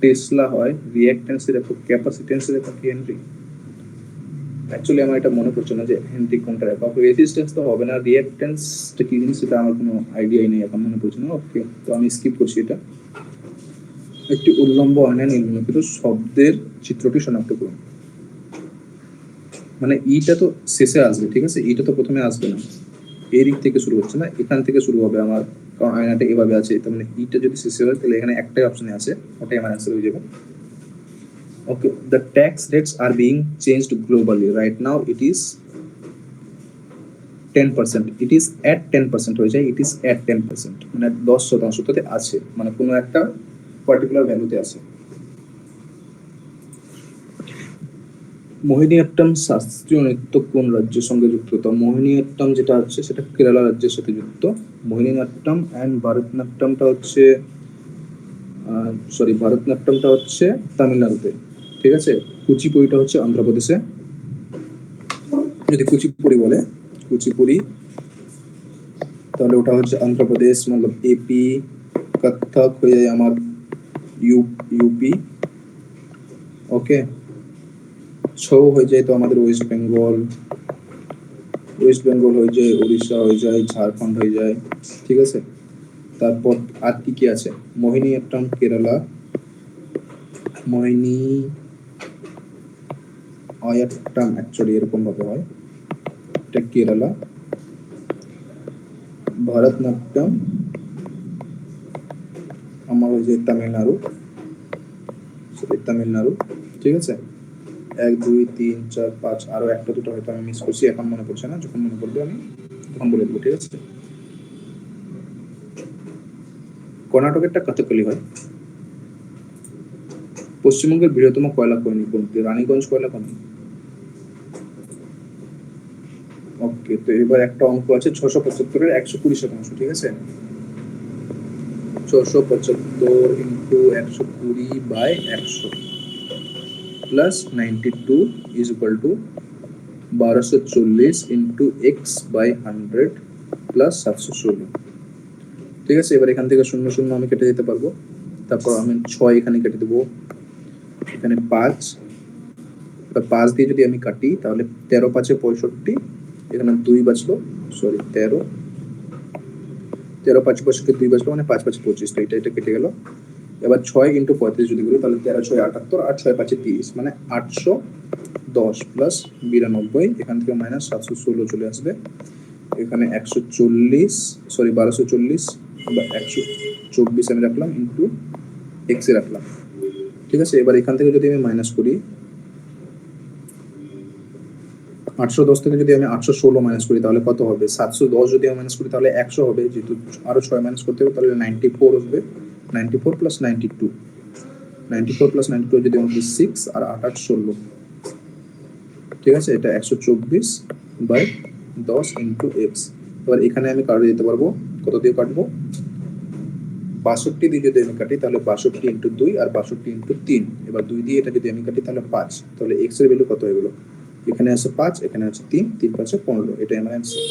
টেসলা হয়। রিঅ্যাকটেন্সের একক, ক্যাপাসিটেন্সের একক হেনরি। অ্যাকচুয়ালি আমার এটা মনে পড়ছে না যে হেনরি কোনটার একক। রেজিস্ট্যান্স তো হবে না। রিঅ্যাকটেন্সটা কি জিনিস সেটা আমার কোনো আইডিয়াই নেই, এখন মনে পড়ছে না। ওকে, তো আমি স্কিপ করছি এটা। একটি উল্লম্ব আয়নায় নিম্নলিখিত শব্দের চিত্রটি শনাক্ত করুন। মানে ইটা তো শেষে আসবে, ঠিক আছে, ইটা তো প্রথমে আসবে না। এই দিক থেকে শুরু হচ্ছে না, এখান থেকে শুরু হবে আমার, কারণ আয়নাটা এভাবে আছে। তার মানে ইটা যদি শেষে হয় তাহলে এখানে একটাই অপশনে আছে, ওটাই আমার অ্যান্সার হয়ে যাবে। Okay, the tax rates are being changed globally. Right now it is 10%. It is at 10% হয়ে যায়, it is at 10%, মানে 10%-তে আছে, মানে কোনো একটা পার্টিকুলার ভ্যালুতে আছে। মোহিনীঅট্টম শাস্ত্রীয় নৃত্য কোন রাজ্যের সঙ্গে যুক্ত? তো মোহিনীঅট্টম যেটা আছে সেটা কেরালা রাজ্যের সাথে যুক্ত। মোহিনীঅট্টম অ্যান্ড ভারতনাট্যমটা হচ্ছে ভারতনাট্যমটা হচ্ছে তামিলনাড়ুতে। ঠিক আছে, কুচিপুড়িটা হচ্ছে অন্ধ্রপ্রদেশে। যদি কুচিপুড়ি বলে, কুচিপুড়ি, তাহলে ওটা হচ্ছে অন্ধ্রপ্রদেশ, मतलब এপি। কত্থক হয়ে যায় আমার ইউপি। ওকে, ছৌ হয়ে যায় তো আমাদের ওয়েস্ট বেঙ্গল। ওয়েস্ট বেঙ্গল হয়ে যায়, উড়িষ্যা হয়ে যায়, ঝাড়খণ্ড হয়ে যায়। ঠিক আছে, তারপর আর কি কি আছে? মোহিনীঅট্টম কেরালা, মোহিনী অয়ট্টম অ্যাকচুয়ালি এরকম ভাবে হয়, এটা কেরালা। ভারতনাট্যম আমার হয়ে যায় তামিলনাড়ু, তামিলনাড়ু। ঠিক আছে, 1 2 3 4 5, আরো একটা দুটো হয়তো আমি মিস করছি, এখন মনে পড়ছে না, যখন মনে পড়বে আমি তখন বলে দেবো। ঠিক আছে, কর্ণাটকেরটা কথাকলি হয়। পশ্চিমবঙ্গের বৃহত্তম কয়লা খনি কোনটি? রানীগঞ্জ কয়লা খনি। ওকে, তো এবার একটা অঙ্ক আছে 675-এর 120%। ঠিক আছে, 675 into 120/100 plus 92 is equal two 1240 into x/100 plus 716। ঠিক আছে, এবার এখান থেকে 0 0 আমি কেটে দিতে পারবো। তারপর আমি 6 এখানে কেটে দেবো, এখানে 5, 5 দিয়ে যদি আমি কাটি তাহলে 13 5 65, এখানে 2 বাঁচলো, সরি 13, 13 5 65 2 বাঁচলো, মানে 5 5 25, তো এটা কেটে গেল। এবার 6 ইন্টু 35 যদি করি তাহলে 13 6 78, আর 6 5 30, মানে 810 প্লাস 92, এখান থেকে মাইনাস 716 চলে আসবে। এখানে 140, সরি 1240 বা 124 আমি রাখলাম, ইন্টু এক্স এ রাখলাম। ঠিক আছে, এবার এখান থেকে যদি আমি মাইনাস করি, 810 থেকে যদি আমি 816 মাইনাস করি তাহলে কত হবে? 710 যদি আমি মাইনাস করি তাহলে 100 হবে, যেহেতু আরো 6 মাইনাস করতে হবে, তাহলে 94 হবে। 94 প্লাস 92, 94 প্লাস 92 যদি আমাদের 6 আর 8 8 16। ঠিক আছে, এটা 124/10 ইন্টু এক্স। এবার এখানে আমি কাটে দিতে পারবো, কত দিয়ে কাটবো? 62 দিয়ে যদি আমি কাটি তাহলে 62 ইন্টু 2 আর 62 ইন্টু 3। এবার 2 দিয়ে এটা যদি আমি কাটি তাহলে 5, তাহলে এক্স এর ভ্যালু কত হয়ে গেল? এখানে আছে 5, এখানে আছে 3, 3 5 15, এটাই আমার অ্যান্সার।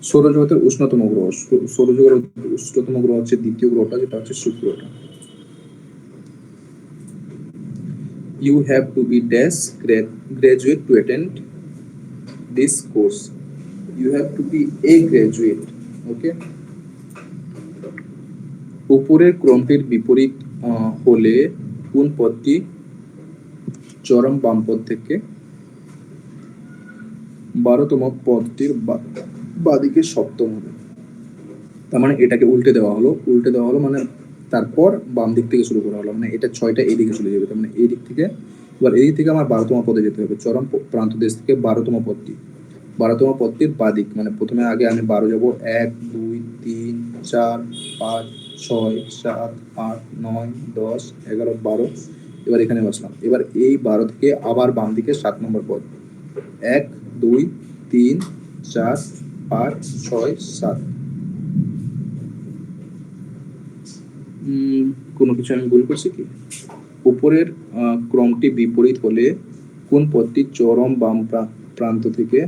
সৌরজগতের উষ্ণতম গ্রহ, সৌরজগতের উষ্ণতম গ্রহ হচ্ছে দ্বিতীয় গ্রহটা, যেটা হচ্ছে শুক্রটা। You have to be dash graduate to attend this course. You have to be a graduate. Okay. উপরের ক্রমটির বিপরীত হলে কোন পদটি চরম বামপদ থেকে 12তম পদটির বাদিকে সপ্তম হবে। তার মানে এটাকে উল্টে দেওয়া হলো মানে তারপর বাম দিক থেকে শুরু করা হলো, মানে এটা 6টা এইদিকে চলে যাবে। তার মানে এই দিক থেকে এবার এই দিক থেকে আমার 12তম পদে যেতে হবে। চরম প্রান্ত দেশ থেকে 12তম পদটির বাদিক, মানে প্রথমে আগে আমি 12 যাব, 1 2 3 4 5 6 7 8 9 10 11 12, এবার এখানে বসলাম। এবার এই 12 থেকে আবার বাম দিকে 7 নম্বর পদ, 1 2 3 4 5 6 7। কোনো কিছু আমি ভুল করছি কি? উপরের ক্রমটি বিপরীত হলে কোন পদটি চরম বাম প্রান্ত থেকে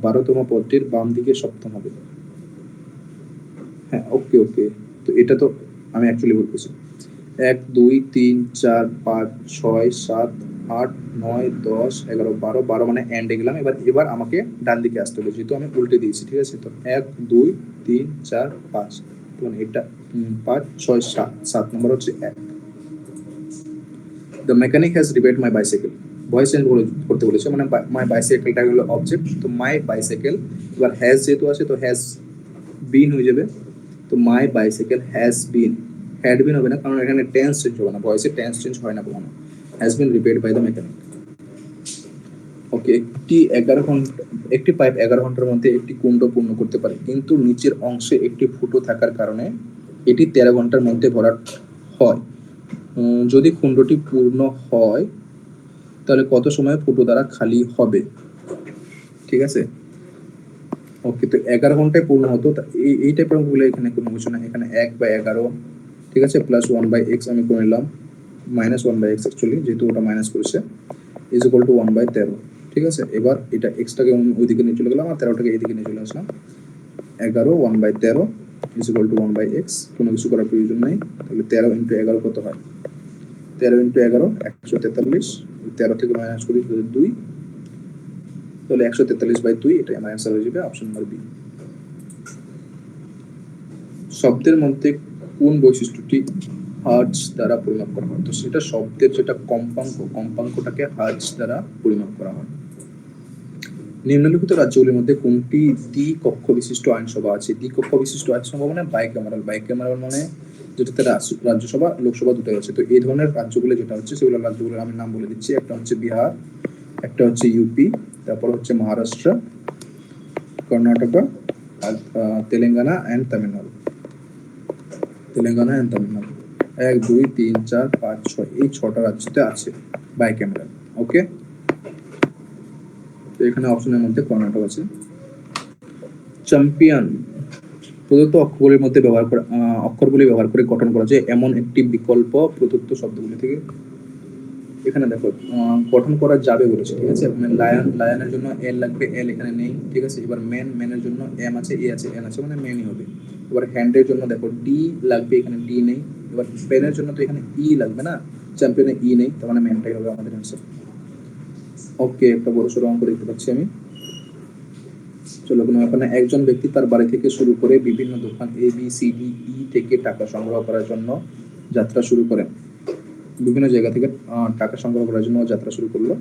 12তম পদটির বাম দিকে সপ্তম হবে? হ্যাঁ, ওকে। তো এটা তো আমি অ্যাকচুয়ালি ভুল করছি। 1 2 3 4 5 6 7 8 9 10 11 12, 12 মানে এন্ডে গেলাম। এবার আমাকে ডান দিকে আসতে হবে, যেহেতু আমি উল্টে দিয়েছি। ঠিক আছে, তো 1 2 3 4 5, তখন এটা 5 6 7, 7 নম্বর হচ্ছে 1। The mechanic has repaired my bicycle. Voice change করতে বলেছে, মানে মাই বাইসাইকেলটা হলো অবজেক্ট, তো মাই বাইসাইকেল এবার হ্যাজ যেহেতু আছে তো হ্যাজ বিন হয়ে যাবে। তো মাই bicycle has been, had been হবে না, কারণ এখানে টেন্স চেঞ্জ হবে না, ভয়েসে টেন্স চেঞ্জ হয় না কখনো। Has been repaired by the mechanic. Okay, একটি পাইপ 11 ঘন্টার মধ্যে একটি কুণ্ড পূর্ণ করতে পারে, কিন্তু নিচের অংশে একটি ফুটো থাকার কারণে এটি 13 ঘন্টার মধ্যে ভরাট হয়। যদি কুণ্ডটি পূর্ণ হয় তাহলে কত সময় ফুটো দ্বারা খালি হবে? ঠিক আছে, ওকে। তো 11 ঘন্টায় পূর্ণ হতো, এই টাইপের অঙ্কগুলো এখানে কোনো কিছু না। এখানে 1/11, ঠিক আছে, প্লাস 1/x আমি করে নিলাম, মাইনাস 1/x অ্যাকচুয়ালি, যেহেতু ওটা মাইনাস করেছে, ইজ ইকুয়াল টু 1/13। ঠিক আছে, এবার এটা এক্সটাকে ওইদিকে নিয়ে চলে গেলাম আর 13টাকে এইদিকে নিয়ে চলে আসলাম। 11 1/13 ইজ ইকুয়াল টু 1/x, কোনো কিছু করার প্রয়োজন নাই। তাহলে 13 × 11 কত হয়? 13 × 11 143, 13 থেকে মাইনাস করি 2, তাহলে 143/2, এটা আমার অ্যান্সার হয়ে যাবে অপশন নাম্বার বি। শব্দের মধ্যে কোন বৈশিষ্ট্যটি হার্টজ দ্বারা পরিমাপ করা হয়? তো সেটা শব্দের যেটা কম্পাঙ্কটাকে হার্টজ দ্বারা পরিমাপ করা হয়। নিম্নলিখিত রাজ্যগুলির মধ্যে কোনটি দ্বিকক্ষ বিশিষ্ট আইনসভা আছে? দ্বিকক্ষ বিশিষ্ট আইনসভা মানে বাইক্যামেরাল মানে যেটাতে রাজ্যসভা লোকসভা দুটোই আছে। তো এই ধরনের রাজ্যগুলো যেটা হচ্ছে সেগুলো রাজ্যগুলোর আমি নাম বলে দিচ্ছি। একটা হচ্ছে বিহার, একটা হচ্ছে ইউপি, তারপর হচ্ছে মহারাষ্ট্র, কর্ণাটকা, তেলেঙ্গানা অ্যান্ড তামিলনাড়ু। 1 2 3 4 5 6, এই 6টা রাজ্যতে আছে বাইক্যামেরাল। ওকে, তো এখানে অপশনের মধ্যে কর্ণাটক আছে। চ্যাম্পিয়ন প্রদত্ত অক্ষরগুলি ব্যবহার করে গঠন করা যায় এমন একটি বিকল্প প্রদত্ত শব্দগুলি থেকে। এখানে দেখো গঠন করা যাবে বলেছে। ঠিক আছে, মানে লায়নের জন্য এল লাগবে, এল এখানে নেই। ঠিক আছে, এবার ম্যানের জন্য এম আছে, এ আছে, এন আছে, মানে ম্যানই হবে। এবার হ্যান্ডের জন্য দেখো ডি লাগবে, এখানে ডি নেই। এবার পেনের জন্য তো এখানে ই লাগবে না, চ্যাম্পিয়নে ই নেই, তার মানে ম্যানটাই হবে আমাদের অ্যান্সার। ওকে, একটা বড় সড়ো অঙ্ক দেখতে পাচ্ছি আমি। চলো, কোনো ব্যাপার না। একজন ব্যক্তি তার বাড়ি থেকে শুরু করে বিভিন্ন দোকান A B C D E থেকে টাকা সংগ্রহ করার জন্য যাত্রা শুরু করেন। বিভিন্ন জায়গা থেকে টাকা সংগ্রহ করার জন্য যাত্রা শুরু করলো।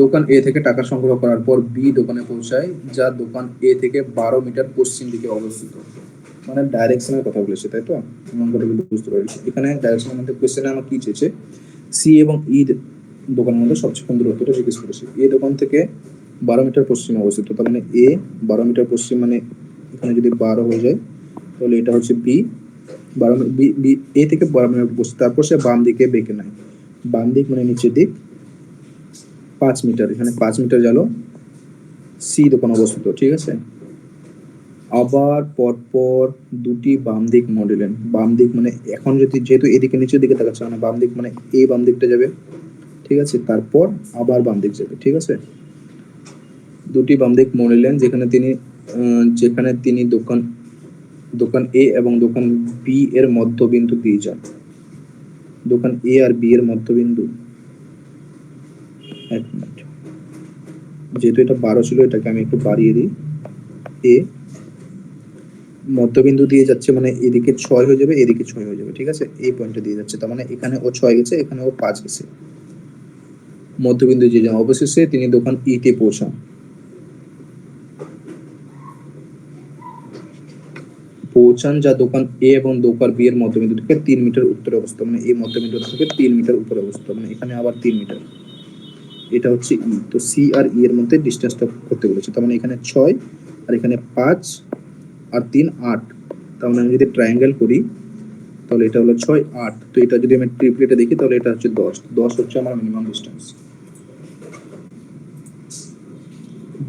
দোকান এ থেকে টাকা সংগ্রহ করার পর বি দোকানে পৌঁছায়, যা দোকান এ থেকে 12 মিটার পশ্চিম দিকে অবস্থিত। মানে ডাইরেকশনের কথা বলেছে, তাই তো? বুঝতে পারছি। এখানে ডাইরেকশনের মধ্যে কোশ্চেনে আমার কি চেয়েছে, সি এবং ই দোকানের মধ্যে সবচেয়ে কোন দূরত্বটা জিজ্ঞেস করেছে। এ দোকান থেকে 12 মিটার পশ্চিমে অবস্থিত, তার মানে এ 12 মিটার পশ্চিম, মানে এখানে যদি 12 হয়ে যায় তাহলে এটা হচ্ছে বি। 12 বি এ থেকে 12 মিটার পশ্চিম, তারপর সে বাম দিকে বেঁকে নেয়। বাম দিক মানে নিচের দিক 5 মিটার, এখানে 5 মিটার গেল, সি দোকান অবস্থিত। ঠিক আছে, আবার পরপর দুটি বাম দিক মডেলেন। বাম দিক মানে এখন যদি যেহেতু এদিকে নিচের দিকে তাকাচ্ছে, মানে বাম দিক মানে এই বাম দিকটা যাবে। ঠিক আছে, তারপর আবার বাম দিক যাবে। ঠিক আছে, দুটি বাম দিক মডেলেন যেখানে তিনি দোকান এ এবং দোকান বি এর মধ্যবিন্দু দিয়ে যান। দোকান এ আর বি এর মধ্যবিন্দু এক মিনিট, যেহেতু এটা 12 ছিল এটাকে আমি একটু বাড়িয়ে দিই। এ মধ্যবিন্দু দিয়ে যাচ্ছে মানে এদিকে 6 হয়ে যাবে, এদিকে 6 হয়ে যাবে, ঠিক আছে? এই পয়েন্টে দিয়ে যাচ্ছে, তার মানে এখানে ও 6 গেছে, এখানে ও 5 গেছে। মধ্যবিন্দু দিয়ে যান, অবশেষে তিনি দোকান ই তে পৌঁছান। যা দোকান এ এবং দোকান বি এর মধ্যবিন্দু থেকে 3 মিটার উত্তরে অবস্থিত, মানে এই মধ্যবিন্দু থেকে 3 মিটার উপরে অবস্থিত, মানে এখানে আবার 3 মিটার। এটা হচ্ছে ই, তো সি আর ই এর মধ্যে ডিসটেন্সটা করতে বলেছে, তার মানে এখানে 6 আর এখানে 5 আর 3 8, তার মানে আমি যদি ট্রায়াঙ্গেল করি তাহলে এটা হলো 6 8, তো এটা যদি আমি ট্রিপলেটে দেখি তাহলে এটা হচ্ছে 10 10 হচ্ছে আমার মিনিমাম ডিসটেন্স।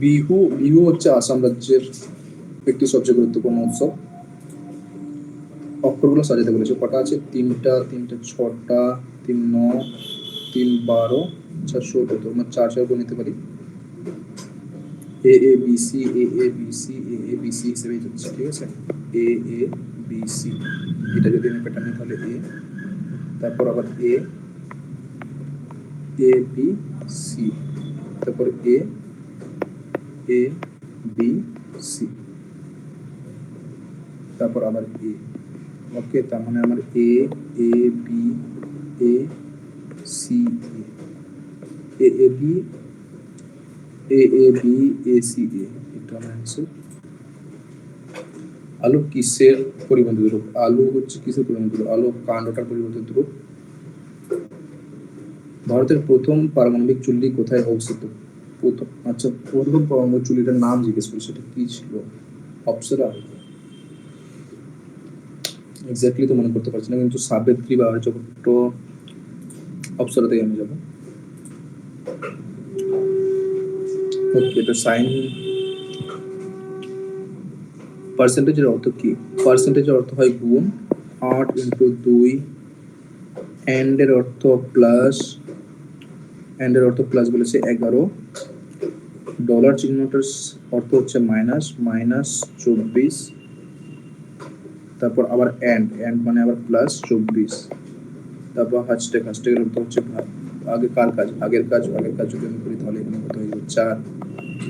বিহু হচ্ছে আসাম রাজ্যের একটি সবচেয়ে গুরুত্বপূর্ণ উৎসব। অক্ষরগুলো সাজাতে বলেছে, কটা আছে? 3টা, 3টা 6টা, 3 9, 3 12, 4 16, তো আমরা 4 4 করে নিতে পারি। এ A B C, A A B C, A A B C হিসেবে যাচ্ছে, ঠিক আছে? এ এ বি সি, এটা যদি আমি প্যাটার্ন নিই তাহলে এ, তারপর আবার এ এ বি সি, তারপর এ এ বি সি, তারপর আবার এ। ওকে, তার মানে আমার A A B A C, A A B A A B A C A, এটা আমার অ্যান্সার। আলু কিসের পরিবর্তিত রূপ? আলু হচ্ছে কিসের পরিবর্তিত রূপ? আলু কাণ্ডটার পরিবর্তিত রূপ। ভারতের প্রথম পারমাণবিক চুল্লি কোথায় অবস্থিত? প্রথম, আচ্ছা, প্রথম পারমাণবিক চুল্লিটার নাম জিজ্ঞেস করি, সেটা কি ছিল? অপ্সরা? এক্স্যাক্টলি তো মনে করতে পারছি না, কিন্তু সাবিত্রী বা আর্যভট্ট, অপ্সরাতেই আমি যাবো। ওকে, এটা সাইন। পার্সেন্টেজের অর্থ কি? পার্সেন্টেজের অর্থ হয় গুণ, 8 ইন্টু 2, এন্ড এর অর্থ প্লাস, এন্ড এর অর্থ প্লাস বলেছে 11, ডলার চিহ্নটার অর্থ হচ্ছে মাইনাস, মাইনাস 24, তারপর আবার এন্ড, এন্ড মানে আবার প্লাস 24, তারপর হ্যাশট্যাগ, হ্যাশট্যাগের অর্থ হচ্ছে ভাগ। আগে কার কাজ? আগের কাজ, আগের কাজ যদি আমি করি তাহলে এখানে কত হয়ে যাবে? 4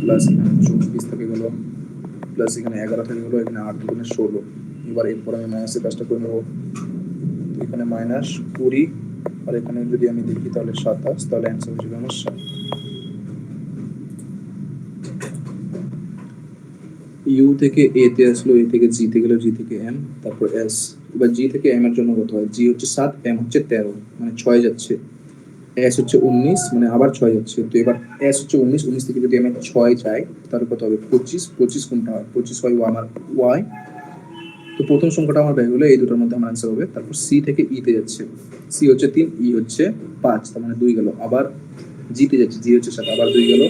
প্লাস এখানে 24 থেকে গেল, প্লাস এখানে 11 থেকে গেলো, এখানে 8 দুগুণে 16। এবার এরপর আমি মাইনাসের কাজটা করে নেবো, এখানে মাইনাস 20, আর এখানে যদি আমি দেখি তাহলে 27, তাহলে অ্যান্সার হয়ে যাবে আমার 7। ইউ থেকে এ তে আসলো, এ থেকে জি তে গেল, জি থেকে এম, তারপর এস। এবার জি থেকে এম এর জন্য কত হয়? জি হচ্ছে 7, এম হচ্ছে 13, মানে 6 যাচ্ছে। এস হচ্ছে 19, মানে আবার 6 যাচ্ছে। তো এবার এস হচ্ছে 19, 19 থেকে যদি আমি 6 যাই তাহলে কত হবে? 25, 25 কোনটা হয়? 25 হয় আমার ওয়াই। তো প্রথম সংখ্যাটা আমার বের হলো, এই দুটোর মধ্যে আমার অ্যান্সার হবে। তারপর সি থেকে ই তে যাচ্ছে, সি হচ্ছে 3, ই হচ্ছে 5, তার মানে 2 গেল। আবার জি তে যাচ্ছে, জি হচ্ছে 7, আবার 2 গেল,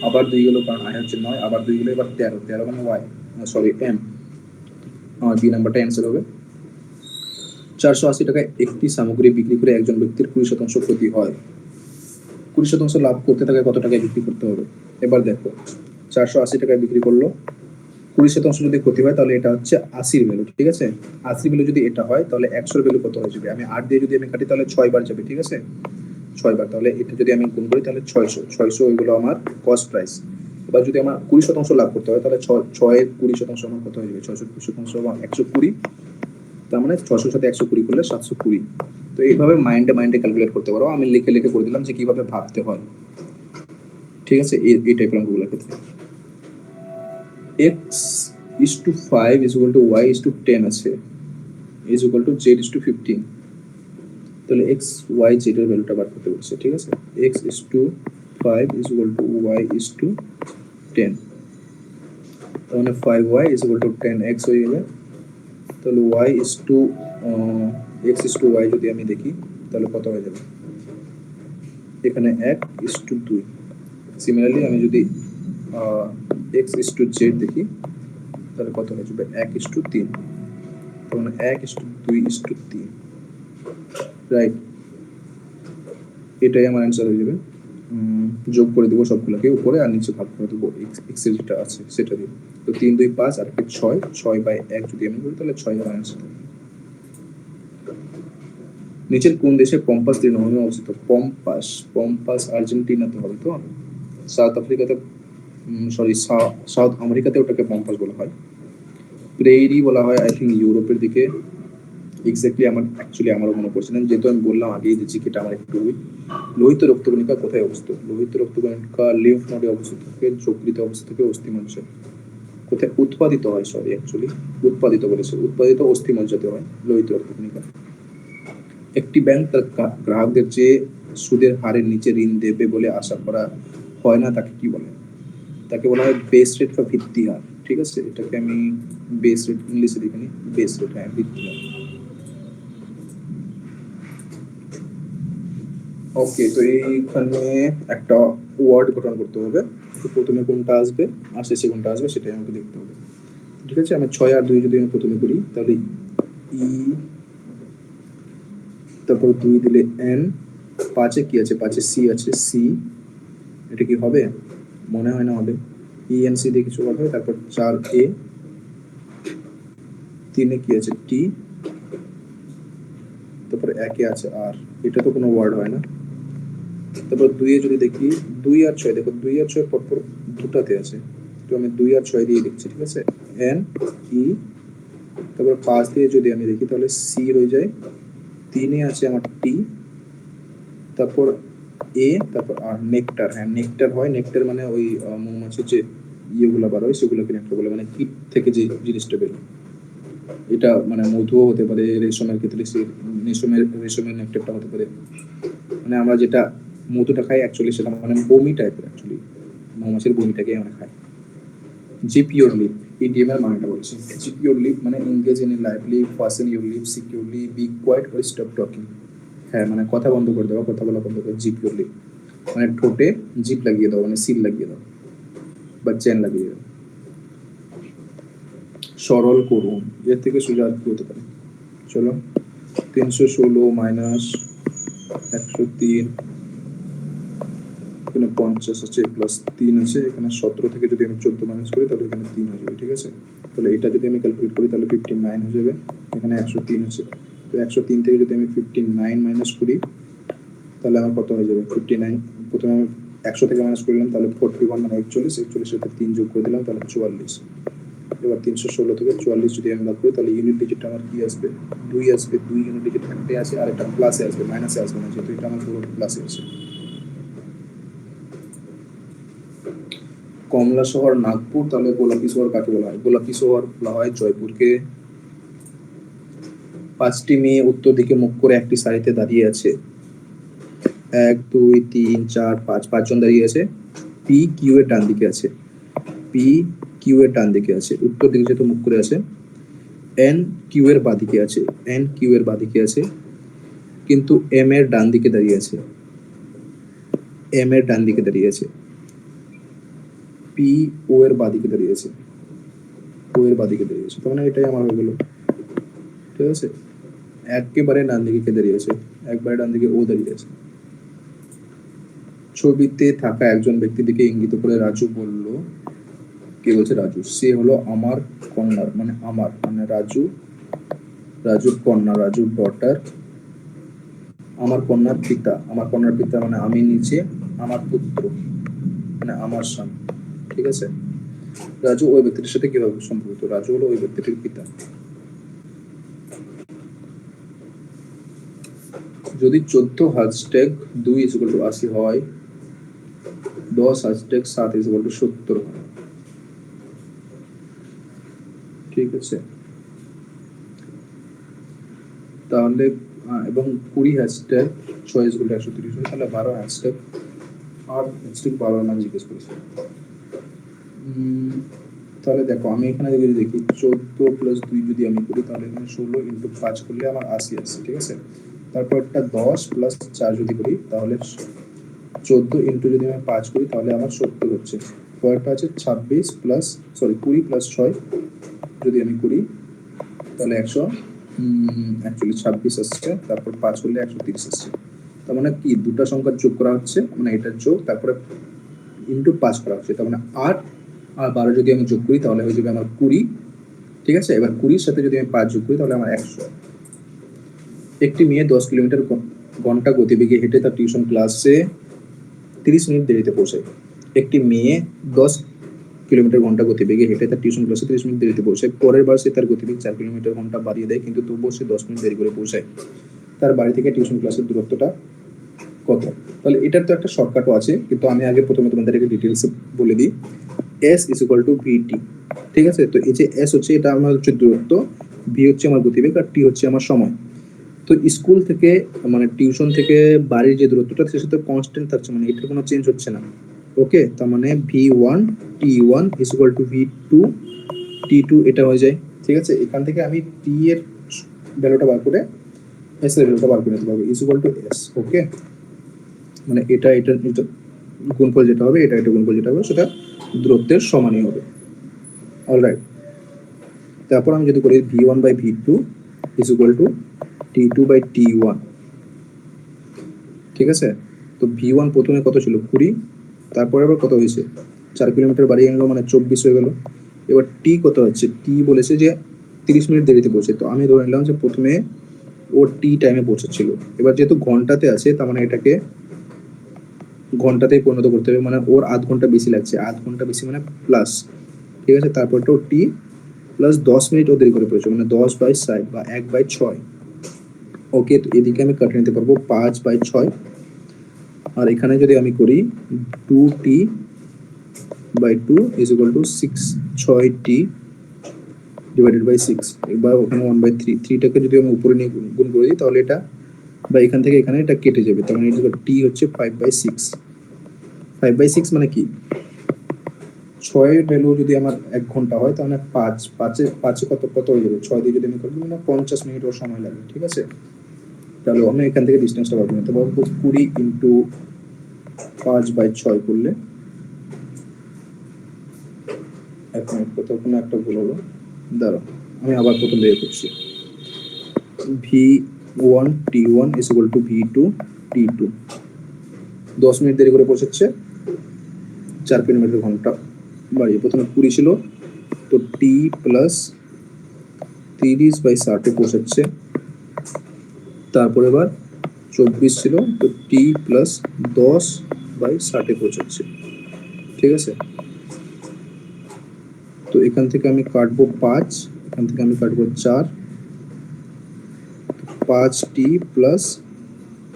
আবার 2 গেল, কারণ আই হচ্ছে 9, আবার 2 গেল, এবার 13, 13 মানে ওয়াই, সরি এম। আমার বি নাম্বারটা অ্যান্সার হবে। 480 টাকায় একটি সামগ্রী বিক্রি করে একজন ব্যক্তির 20% ক্ষতি হয়। 20% লাভ করতে থাকে কত টাকায় বিক্রি করতে হবে? এবার দেখো, 480 টাকায় বিক্রি করলো, 20% যদি ক্ষতি হয় তাহলে এটা হচ্ছে 80 ভ্যালু, ঠিক আছে? 80 ভ্যালু যদি এটা হয় তাহলে 100 ভ্যালু কত হয়ে যাবে? আমি 8 দিয়ে যদি আমি কাটি তাহলে 6 বার যাবে, ঠিক আছে? 6 বার, তাহলে এটা যদি আমি গুণ করি তাহলে 600, 600 ওইগুলো আমার কস্ট প্রাইস। এবার যদি আমার 20% লাভ করতে হয় তাহলে 6 এর 20% আমার কত হয়ে যাবে? 600 20% আমার 120, তার মানে 600 সাথে 120 করলে 720। তো এইভাবে মাইন্ডে মাইন্ডে ক্যালকুলেট করতে পারো, আমি লিখে লিখে করে দিলাম যে কিভাবে ভাবতে হয়, ঠিক আছে? এই টাইপের অঙ্কগুলোর ক্ষেত্রে x is to 5 is equal to y is to 10 আছে, is equal to z is to 15, তাহলে x y z এর ভ্যালুটা বার করতে বলছে, ঠিক আছে? x is to 5 is equal to y is to 10, তাহলে 5y is equal to 10x হয়ে যাবে। তাহলে y is to x is to y যদি আমি দেখি তাহলে কত হয়ে যাবে? এখানে 1 is to 2। সিমিলারলি আমি যদি x is to z দেখি তাহলে কত হয়ে যাবে? 1 is to 3, তাহলে 1 is to 2 is to 3, right? এটাই আমার অ্যান্সার হয়ে যাবে। যোগ করে দেবো সবগুলোকে উপরে, আর নিচে ভাগ করে দেবো এক্স এর যেটা আছে সেটা দিয়ে। তো 3 2 5 আর 6, 6 বাই 1 যদি আমি করি তাহলে 6 আমার অ্যান্সার হবে। নিচের কোন দেশে পম্পাস তৃণভূমি অবস্থিত? পম্পাস, পম্পাস আর্জেন্টিনাতে হবে তো। সাউথ আফ্রিকাতে, সরি সাউথ আমেরিকাতে ওটাকে পম্পাস বলা হয়। প্রেইরি বলা হয় আই থিঙ্ক ইউরোপের দিকে। এক্স্যাক্টলি আমারও মনে পড়ছে না, যেহেতু আমি বললাম আগেই যে জিকেটা আমার একটু উইক। লোহিত রক্তকণিকা কোথায় অবস্থিত? লোহিত রক্তকণিকা লিম্ফ নোডে অবস্থিত থাকে, যকৃতে অবস্থিত থাকে, অস্থিমজ্জা। কোথায় উৎপাদিত হয়? সরি, অ্যাকচুয়ালি উৎপাদিত বলেছে, উৎপাদিত অস্থিমজ্জাতে হয় লোহিত রক্তকণিকা। একটি ব্যাংক তার গ্রাহকদের যে সুদের হারের নিচে ঋণ দেবে বলে আশা করা হয় না, তাকে কি বলে? তাকে বলা হয় বেস রেট বা ভিত্তি হার। ঠিক আছে, এটাকে আমি বেস রেট ইংলিশে লিখে নিই, বেস রেট, হ্যাঁ ভিত্তি হার। ওকে, তো এইখানে একটা ওয়ার্ড গঠন করতে হবে। তো প্রথমে কোনটা আসবে আর শেষে কোনটা আসবে সেটাই আমাকে দেখতে হবে। ঠিক আছে, আমি 6 আর 2 যদি আমি প্রথমে করি তাহলে ই, তারপর 2 দিলে এন, 5-এ কি আছে? 5-এ সি আছে, সি। এটা কি হবে? মনে হয় না হবে। ই এন সি দিয়ে কিছু হবে। তারপর 4-এ, 3-এ কি আছে? টি, তারপর 1-এ আছে আর। এটা তো কোনো ওয়ার্ড হয় না। তারপর 2-এ যদি দেখি, 2 আর 6, দেখো 2 আর 6 পরপর দুটাতে আছে, তো আমি 2 আর 6 দিয়ে লিখছি। ঠিক আছে, এন ই, তারপর 5 দিয়ে যদি আমি দেখি তাহলে সি হয়ে যায়, 3-এ আছে আমার টি, তারপর এ, তারপর আর নেকটার। হ্যাঁ নেকটার হয়, নেকটার মানে ওই মৌমাছির যে ইয়েগুলো বার হয় সেগুলোকে নেকটার বলে, মানে কীট থেকে যে জিনিসটা বেরোয়। এটা মানে মধুও হতে পারে, রেশমের ক্ষেত্রে রেশমের নেকটারটা হতে পারে। মানে আমরা যেটা মধুটা খাই অ্যাকচুয়ালি সেটা মানে বমি টাইপের, অ্যাকচুয়ালি মৌমাছির বমিটাকে আমরা খাই। জিপ ইউর লিপ, ইডিএমের মানেটা বলছি। জিপ ইউর লিপ মানে engage in a lively, fasten your lip securely, be quiet or stop talking. হ্যাঁ মানে কথা বন্ধ করে দেওয়া, কথা বলা বন্ধ করে। জিপ ইউর লিপ মানে ঠোঁটে জিপ লাগিয়ে দাও, মানে সিল লাগিয়ে দাও বা চেন লাগিয়ে দাও। সরল করুন, এর থেকে সোজা আর কি হতে পারে? চলো, 316 মাইনাস 103, এখানে 50 আছে প্লাস 3 আছে, এখানে 17 থেকে যদি আমি 14 মাইনাস করি তাহলে এখানে 3 হয়ে যাবে। ঠিক আছে, তাহলে এটা যদি আমি ক্যালকুলেট করি তাহলে 59 হয়ে যাবে। এখানে 103 আছে, তো 103 থেকে যদি আমি 59 মাইনাস করি তাহলে আমার কত হয়ে যাবে? 59, প্রথমে আমি 100 থেকে মাইনাস করলাম তাহলে 41 মানে 41, 41 সাথে 3 যোগ করে দিলাম তাহলে 44। এবার 316 থেকে 44 যদি আমি ভাগ করি তাহলে ইউনিট ডিজিটটা আমার কি আসবে? 2 আসবে। 2 ইউনিট ডিজিট একটাই আছে, আর একটা প্লাসে আসবে, মাইনাসে আসবে না, যেহেতু এটা আমার পুরো প্লাসে আছে। কমলা শহর নাগপুর, তাহলে গোলাপি শহর কাকে বলা হয়? গোলাপি শহর বলা হয় জয়পুরকে। 5টি মেয়ে উত্তর দিকে মুখ করে একটি সারিতে দাঁড়িয়ে আছে। 1 2 3 4 5, 5জন দাঁড়িয়ে আছে। পি কিউ এর ডান দিকে আছে, পি কিউ এর ডান দিকে আছে, উত্তর দিকে যেহেতু মুখ করে আছে। এন কিউ এর বাঁ দিকে আছে, এন কিউ এর বাঁ দিকে আছে, কিন্তু এম এর ডান দিকে দাঁড়িয়ে আছে, এম এর ডান দিকে দাঁড়িয়ে আছে। পি ও এর বাঁ দিকে দাঁড়িয়ে আছে, ও এর বাঁ দিকে দাঁড়িয়ে আছে, তার মানে এটাই আমার হয়ে গেল। ঠিক আছে, একেবারে ডান দিকে কে দাঁড়িয়ে আছে? একবারে ডান দিকে ও দাঁড়িয়ে আছে। ছবিতে থাকা একজন ব্যক্তির দিকে ইঙ্গিত করে রাজু বলল, কে বলছে? রাজু। সে হলো আমার কন্যার, মানে আমার মানে রাজু, রাজুর কন্যা, রাজুর ডটার। আমার কন্যার পিতা, আমার কন্যার পিতা মানে আমি নিচে, আমার পুত্র মানে আমার স্বামী। ঠিক আছে, রাজু ওই ব্যক্তির সাথে কিভাবে সম্পর্কিত? রাজু হলো ওই ব্যক্তিটির পিতা। যদি 14 হ্যাশট্যাগ 2 ইকুয়াল টু 80 হয়, 10 হ্যাশট্যাগ 7 ইকুয়াল টু 70 হয়। ঠিক আছে, তাহলে এবং 20 হ্যাশট্যাগ 6 ইকুয়াল টু 130 হয়, তাহলে 12 হ্যাশট্যাগ 8 হ্যাশট্যাগ 12 মান জিজ্ঞেস করেছে। তাহলে দেখো আমি এখানে যদি দেখি 14 প্লাস 2 যদি আমি করি তাহলে এখানে 16 ইন্টু 5 করলে আমার 80 আসছে। ঠিক আছে, তারপর একটা 10 প্লাস 4 যদি করি তাহলে 14 ইন্টু যদি আমি 5 করি তাহলে আমার 70 হচ্ছে। পরেরটা আছে 26 প্লাস, সরি 20 প্লাস 6 যদি আমি করি তাহলে 100, অ্যাকচুয়ালি 26 আসছে, তারপর 5 করলে 130 আসছে। তার মানে কি দুটা সংখ্যার যোগ করা হচ্ছে, মানে এটার যোগ, তারপরে ইন্টু 5 করা হচ্ছে, তার মানে 8 আর 12 যদি আমি যোগ করি তাহলে হয়ে যাবে আমার 20। ঠিক আছে, এবার 20-র সাথে যদি আমি 5 যোগ করি তাহলে আমার 100। একটি মেয়ে 10 কিলোমিটার ঘন্টা গতিবেগে হেঁটে তার টিউশন ক্লাসে 30 মিনিট দেরিতে পৌঁছায়। একটি মেয়ে 10 কিলোমিটার ঘন্টা গতিবেগে হেঁটে তার টিউশন ক্লাসে 30 মিনিট দেরিতে পৌঁছায়। পরের বার সে তার গতিবেগ 4 কিলোমিটার ঘন্টা বাড়িয়ে দেয়, কিন্তু তবুও সে 10 মিনিট দেরি করে পৌঁছায়। তার বাড়ি থেকে টিউশন ক্লাসের দূরত্বটা কত? তাহলে এটার তো একটা শর্টকাটও আছে, কিন্তু আমি আগে প্রথমে তোমাদেরকে ডিটেলসে বলে দিই। S ইজ ইকুয়াল টু ভিটি, ঠিক আছে? তো এই যে S হচ্ছে, এটা আমার হচ্ছে দূরত্ব, V হচ্ছে আমার গতিবেগ, আর T হচ্ছে আমার সময়। তো স্কুল থেকে মানে টিউশন থেকে বাড়ির যে দূরত্বটা সেটা তো কনস্ট্যান্ট থাকছে, মানে এটা কোনো চেঞ্জ হচ্ছে না। ওকে, তার মানে V1 T1 is equal two V2 T2 এটা হয়ে যায়। ঠিক আছে, এখান থেকে আমি T এর ভ্যালুটা বার করে S এর ভ্যালুটা বার করে নিতে পারবো, ইজ ইকুয়াল টু S। ওকে, মানে এটা গুণফল যেটা হবে, এটা গুণফল যেটা হবে সেটা দূরত্বের সমানই হবে। অলরাইট, তারপর আমি যদি করি V1 by V2 is equal to T2 by T1। ঠিক আছে, তো V1 প্রথমে কত ছিল 20, তারপরে আবার কত হয়েছে 4 কিলোমিটার বাড়িয়ে আনলো, মানে 24 হয়ে গেল। এবার T কত হচ্ছে, T বলেছে যে 30 মিনিট দেরিতে পৌঁছে, তো আমি ধরে নিলাম যে প্রথমে ও T টাইমে পৌঁছেছিল। এবার যেহেতু ঘন্টাতে আছে, তার মানে এটাকে ঘন্টাতেই পরিণত করতে হবে, মানে ওর আধ ঘন্টা বেশি লাগছে, আধ ঘন্টা বেশি মানে প্লাস। ঠিক আছে, তারপরটা ও T প্লাস 10 মিনিট ও দেরি করে পড়েছে, মানে 10/60 বা 1/6। ওকে, তো এদিকে আমি কাটিয়ে নিতে পারবো 5/6, আর এখানে যদি আমি করি 2T/2 is equal to 6/T divided by 6। এবার ওখানে 1/3, 3টাকে যদি আমি উপরে নিয়ে গুণ করে দিই, তাহলে এটা বা এখান থেকে এখানে এটা কেটে যাবে, তার মানে T হচ্ছে 5/6। 5/6 মানে কি, 6 ভ্যালু যদি আমার 1 ঘন্টা হয়, তাহলে 5 কত কত হয়ে যাবে, 6 দিয়ে যদি আমি করবো, মানে 50 মিনিট ওর সময় লাগবে। ঠিক আছে, তাহলে আমি এখান থেকে ডিস্টেন্সটা বার করে নিতে পারবো, 20 ইন্টু 5/6 করলে, এক মিনিট, কোথাও কোনো একটা ভুল হলো, দাঁড়াও আমি আবার প্রথম বের করছি। V1 T1 is equal two V2 T2, 10 minute দেরি করে পৌঁছাচ্ছে, 4 কিলোমিটার ঘন্টা বাড়িয়ে। প্রথমে 20 ছিল, তো T প্লাস 30/60 পৌঁছাচ্ছে। তারপর এবার 24 ছিল, তো T প্লাস 10/60 পৌঁছাচ্ছে। ঠিক আছে, তো এখান থেকে আমি কাটবো 5, এখান থেকে আমি কাটবো 4, 5T প্লাস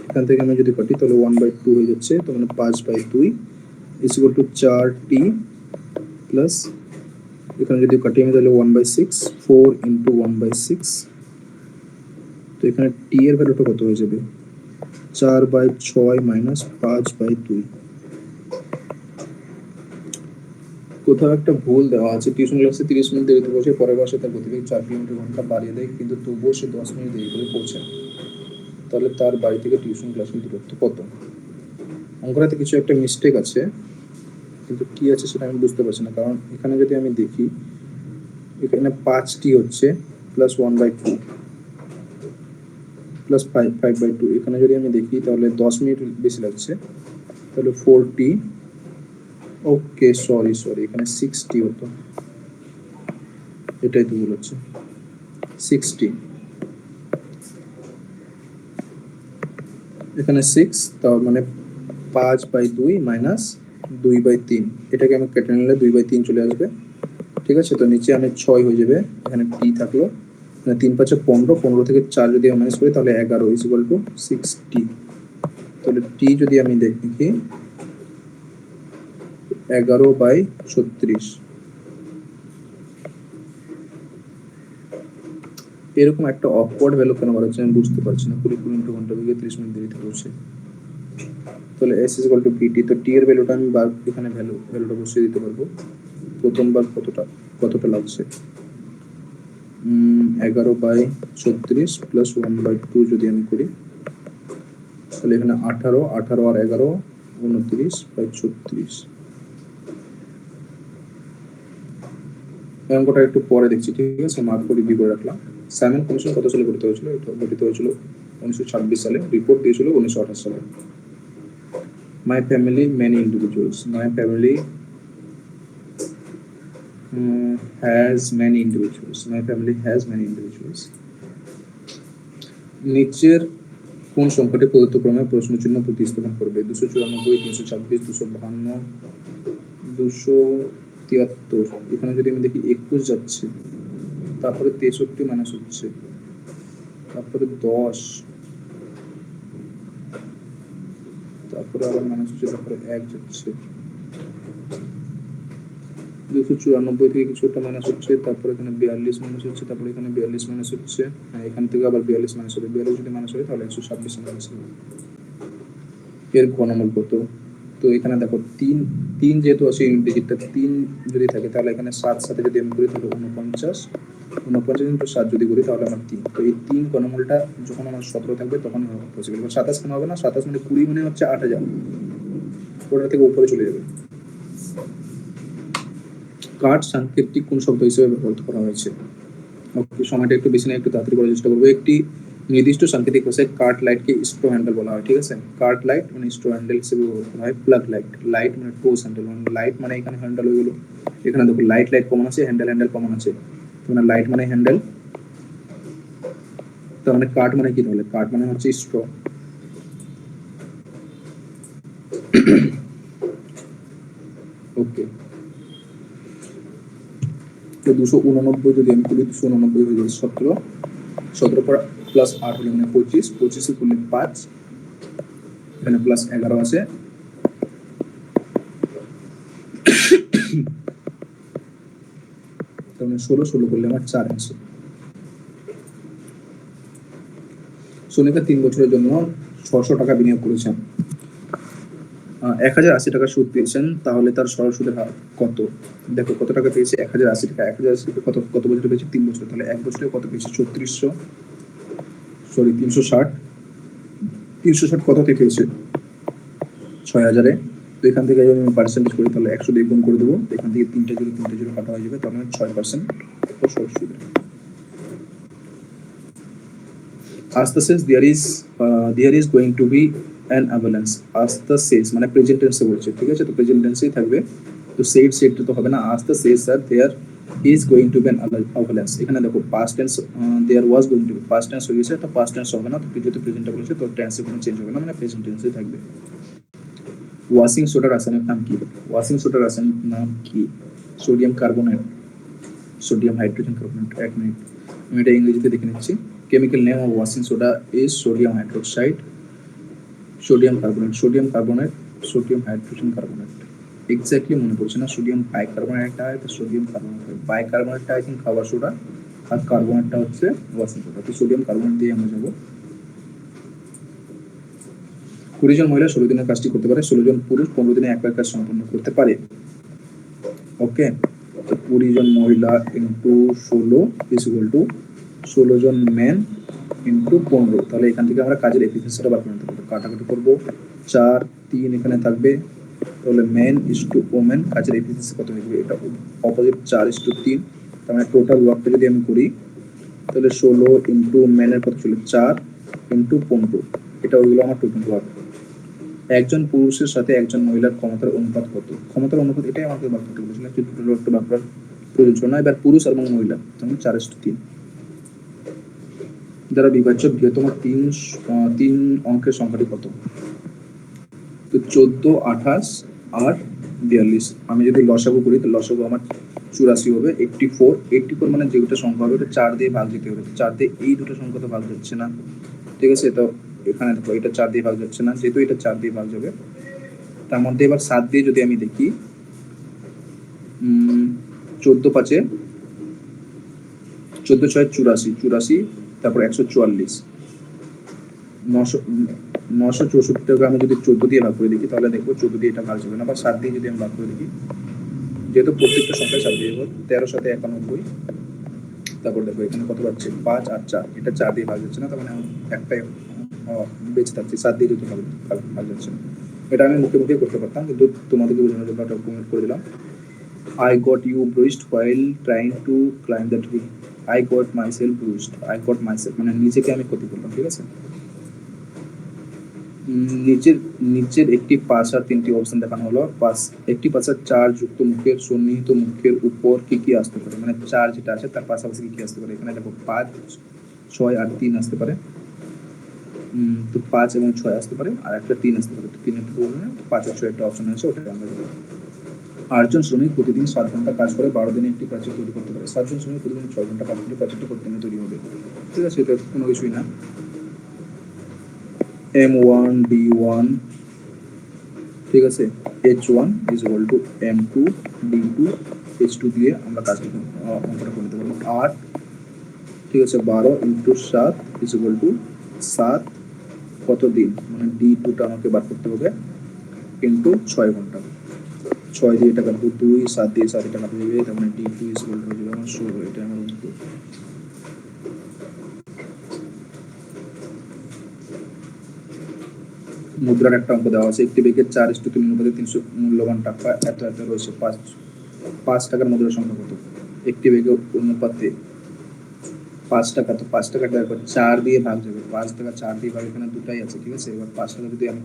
এখান থেকে আমি যদি কাটি তাহলে 1/2 হয়ে যাচ্ছে, তো মানে 5/2 is equal two 4T plus এখানে যদি কাটি আমি তাহলে 1/6, 4 ইন্টু 1/6। তো এখানে T এর ভ্যালুটা কত হয়ে যাবে, 4/6 মাইনাস 5/2। কোথাও একটা ভুল দেওয়া আছে, টিউশন ক্লাসে 30 মিনিট দেরিতে পৌঁছে, পরের বাসে তার গতিবেগ 4 কিলোমিটার ঘন্টা বাড়িয়ে দেয়, কিন্তু তবুও সে 10 মিনিট দেরি করে পৌঁছায়। তাহলে তার বাড়ি থেকে টিউশন ক্লাসের দূরত্ব কত? অঙ্কটাতে কিছু একটা মিস্টেক আছে, কিন্তু কি আছে সেটা আমি বুঝতে পারছি না, কারণ এখানে যদি আমি দেখি, এখানে 5T হচ্ছে প্লাস 1/2 প্লাস 5/2, এখানে যদি আমি দেখি তাহলে 10 মিনিট বেশি লাগছে, তাহলে 4T। ওকে, সরি, এখানে 6T হতো, এটাই তো ভুল হচ্ছে, 6T। এখানে 6, তার মানে 5/2 মাইনাস 2/3, এটাকে আমি কেটে নিলে 2/3 চলে আসবে। ঠিক আছে, তো নিচে আমি 6 হয়ে যাবে, এখানে T থাকলো, মানে 3×5 = 15, 15 থেকে 4 যদি আমি মাইনাস করি তাহলে 11 ইজ ইকুয়াল টু 6T। তাহলে T যদি আমি দেখি 11/36। এরকম একটা অকওয়ার্ড ভ্যালু কেন বার হচ্ছে আমি বুঝতে পারছি না, 20 কিলোমিটার ঘন্টা বেগে 30 মিনিট দেরিতে পৌঁছে। তাহলে S is equal two VT, তো T এর ভ্যালুটা আমি এখানে ভ্যালুটা বসিয়ে দিতে পারবো। প্রথমবার কতটা লাগছে, 11/36 প্লাস 1/2 যদি আমি করি, তাহলে এখানে 18 আর 11 29/36। অঙ্কটা একটু পরে দেখছি, ঠিক আছে, মার্ক করে বি করে রাখলাম। সাইমন কমিশন কত সালে গঠিত হয়েছিল? এটা গঠিত হয়েছিল 1926 সালে, রিপোর্ট দিয়েছিল 1928 সালে। My family many individuals, my family has many individuals, my family has many individuals. নিচের কোন সংখ্যাটি প্রদত্ত ক্রমে প্রশ্ন চিহ্ন প্রতিস্থাপন করবে? 294, 326, 252, 273। এখানে যদি আমি দেখি 21 যাচ্ছে, তারপরে 63 মাইনাস হচ্ছে, তারপরে 10, তারপরে আবার মাইনাস হচ্ছে, তারপরে 1 যাচ্ছে, 294 থেকে কিছু একটা মাইনাস হচ্ছে, তারপরে এখানে 42 মাইনাস হচ্ছে, তারপরে এখানে 42 মাইনাস হচ্ছে, হ্যাঁ এখান থেকে আবার 42 মাইনাস হবে, 42 যদি মাইনাস হয় তাহলে 126 মাইনাস হবে। এর ঘনমূল কত? তো এখানে দেখো 3 3 যেহেতু আছে ইউনিট ডিজিটটা 3 যদি থাকে তাহলে এখানে 7 সাথে যদি আমি করি তাহলে 49, 49 ইন্টু 7 যদি করি তাহলে আমার 3। তো এই 3 ঘনমূলটা যখন আমার 17 থাকবে তখন পসিবল। 27 কেন হবে না? 27 মানে 20 মানে হচ্ছে 8000, ওটা থেকে উপরে চলে যাবে। কাঠ সাংকেতিক কোন শব্দ হিসেবে ব্যবহৃত করা হয়েছে? ওকে, সময়টা একটু বেশি না, একটু তাড়াতাড়ি করার চেষ্টা করবো। একটি নির্দিষ্ট সাংকেতিক ভাষায় কার্ট লাইটকে স্ট্রো হ্যান্ডেল বলা হয়, ঠিক আছে? কার্ট লাইট মানে স্ট্রো হ্যান্ডেল হিসেবে ব্যবহার করা হয়। প্লাগ লাইট, লাইট মানে টোস হ্যান্ডেল, মানে লাইট মানে এখানে হ্যান্ডেল হয়ে গেলো, এখানে দেখো লাইট লাইট কমন আছে, হ্যান্ডেল হ্যান্ডেল কমন আছে, মানে লাইট মানে হ্যান্ডেল, তার মানে কার্ট মানে কি? তাহলে কার্ট মানে হচ্ছে স্ট্রো। ওকে, তো 289 যদি আমি করি 289 হয়ে যাবে 17, 17 পর প্লাস 8 হলে মানে 25, 25 করলে 5, এখানে প্লাস 11 আছে, তাহলে 16, 16 করলে আমার 4 আছে। সুনিতা 3 বছরের জন্য 600 টাকা বিনিয়োগ করেছেন, 1080 টাকা সুদ পেয়েছেন, তাহলে তার সরল সুদের হার কত? দেখো কত টাকা পেয়েছে, 1080 টাকা, 1080 টাকা কত কত বছরে পেয়েছে? 3 বছর, তাহলে 1 বছরে কত পেয়েছে? 3600, সরি 360, 360 কততে পেয়েছে? 6000-এ। তো এখান থেকে যদি আমি পার্সেন্টেজ করি তাহলে 100 দিয়ে গুণ করে দেবো, এখান থেকে 3টা জিরো কাটা হয়ে যাবে, তাহলে 6% সরল সুদ। As the says there is going to be an avalanche. As the says মানে প্রেজেন্ট টেন্সে বলছে, ঠিক আছে? তো প্রেজেন্ট টেন্সেই থাকবে, তো সেটটা তো হবে না। as the says that there is going to be an avalanche, এখানে দেখো past tense there was going to be, past tense হয়ে গেছে, তো past tense হবে না, তো যেহেতু প্রেজেন্টে বলেছে তো টেন্সে কোনো চেঞ্জ হবে না, মানে প্রেজেন্ট টেন্সেই থাকবে। ওয়াশিং সোডা রাসায়নিক নাম কি? ওয়াশিং সোডা রাসায়নিক নাম কি? Sodium carbonate, sodium hydrogen carbonate. 1 minute আমি এটা ইংরেজিতে দেখে নিচ্ছি। Chemical name of washing soda is sodium hydroxide, sodium carbonate, sodium carbonate, sodium hydrogen carbonate. Exactly মনে পড়ছে না, সোডিয়াম বাইকার্বনেট একটা হয়, সোডিয়াম কার্বনেট হয়। বাইকার্বনেটটা আই থিঙ্ক খাবার সোডা, আর কার্বনেটটা হচ্ছে ওয়াশিং সোডা। তো সোডিয়াম কার্বনেট দিয়ে আমরা যাবো। 20 জন মহিলা 16 দিনের কাজটি করতে পারে, 16 জন পুরুষ 15 দিনে একবার কাজ সম্পন্ন করতে পারে। ওকে, তো 20 জন মহিলা ইন্টু 16 ইজ ইকুয়াল টু 16 জন মেন ইন্টু 15, তাহলে এখান থেকে আমরা কাজের এফিসিয়েন্সিটা বার করে নিতে পারবো। কাটাকাটি করবো, 4 3 এখানে থাকবে, তাহলে মেন ইজ টু ওমেন, কাজের এফিসিয়েন্সি কত হয়ে যাবে? এটা অপোজিট 4:3, তার মানে টোটাল ওয়ার্কটা যদি আমি করি তাহলে 16 ইন্টু মেনের কত ছিল 4 ইন্টু 15, এটা হলো আমার টোটাল ওয়ার্ক। একজন পুরুষের সাথে একজন মহিলার ক্ষমতার অনুপাত কত? ক্ষমতার অনুপাত এটাই আমাকে বার করতে বলেছিলাম, যে টোটাল ওয়ার্কটা বার করার প্রয়োজন না। এবার পুরুষ এবং মহিলা, তাহলে 4:3 দ্বারা বিভাজ্য বৃহত্তম 3 অঙ্কের সংখ্যাটি কত? তো 14, 28 আর 42। আমি যদি লসাগু করি তো লসাগু আমার 84 হবে। 84 মানে যেটা সংখ্যা হবে ওটা 4 দিয়ে ভাগ দিতে হবে, 4 দিয়ে এই দুটো সংখ্যা তো ভাগ যাচ্ছে না, ঠিক আছে? তো এখানে দেখো এটা 4 দিয়ে ভাগ যাচ্ছে না, যেহেতু এটা 4 দিয়ে ভাগ যাবে, তার মধ্যে এবার 7 দিয়ে যদি আমি দেখি 14 5 14 6 84, 84 তারপর 144, 964 আমি যদি 14 দিয়ে ভাগ করে দেখি তাহলে দেখবো 14 দিয়ে এটা ভাগ যাবে না, বা 7 দিয়ে যদি আমি ভাগ করে দেখি, যেহেতু প্রত্যেকটা সংখ্যায় 7 দিয়ে 13 7 91, তারপর দেখো এখানে কত পাচ্ছি 5 আর 4, এটা 4 দিয়ে ভাগ যাচ্ছে না, তার মানে একটাই বেঁচে থাকছে, 7 দিয়ে যদি ভাগ যাচ্ছে না। এটা আমি মুখে মুখে করতে পারতাম, কিন্তু তোমাদেরকে বোঝানোর জন্য একটা কমেন্ট করে দিলাম। I got you bruised while trying to climb the tree. I got myself bruised. I got myself মানে নিজেকে আমি ক্ষতি করলাম, ঠিক আছে? নিচের একটি পাশ আর 3টি অপশন দেখানো হলো। একটি পাশার 4 যুক্ত মুখের সন্নিহিত মুখের উপর কি কি আসতে পারে, মানে 4 যেটা আছে তার পাশাপাশি কি কি আসতে পারে? এখানে দেখো 5 6 আর 3 আসতে পারে, তো 5 এবং 6 আসতে পারে, আর একটা 3 আসতে পারে। তো 3 এর থেকে বলবে না, 5 আর 6 একটা অপশন আছে, ওটা আমরা দেবো। 8 জন শ্রমিক প্রতিদিন 7 ঘন্টা কাজ করে 12 দিনে একটি প্রাচীর তৈরি করতে পারে। 7 জন শ্রমিক প্রতিদিন 6 ঘন্টা কাজ করলে প্রাচীরটা কত দিনে তৈরি হবে? ঠিক আছে, এটা কোনো কিছুই না। M1 D1, ঠিক আছে, H1 is equal two M2 D2 H2 দিয়ে আমরা কাজটি অঙ্কটা করে নিতে পারবো। 8, ঠিক আছে, 12 ইন্টু 7 ইজ ইকুয়াল টু 7 কত দিন, মানে D2টা আমাকে বার করতে হবে, ইন্টু 6 ঘন্টা। 6 দিয়ে এটা কাটবো 2, 7 দিয়ে 7 এটা কাটবে যাবে, তার মানে D2 ইজ ইকুয়াল টু হবে আমার 16। এটা আমার উত্তর। মুদ্রার একটা অঙ্ক দেওয়া আছে, একটি ব্যাগের 4:3 অনুপাতে 300 মূল্যবান টাকা এত এত রয়েছে। 5 টাকার মুদ্রার সংখ্যা কত? একটি ব্যাগের অনুপাতে 5 টাকা, তো 5 টাকাটা একবার 4 দিয়ে ভাগ যাবে। 5 টাকা 4 দিয়ে ভাগ, এখানে দুটাই আছে, ঠিক আছে। এবার 5 টাকা যদি আমি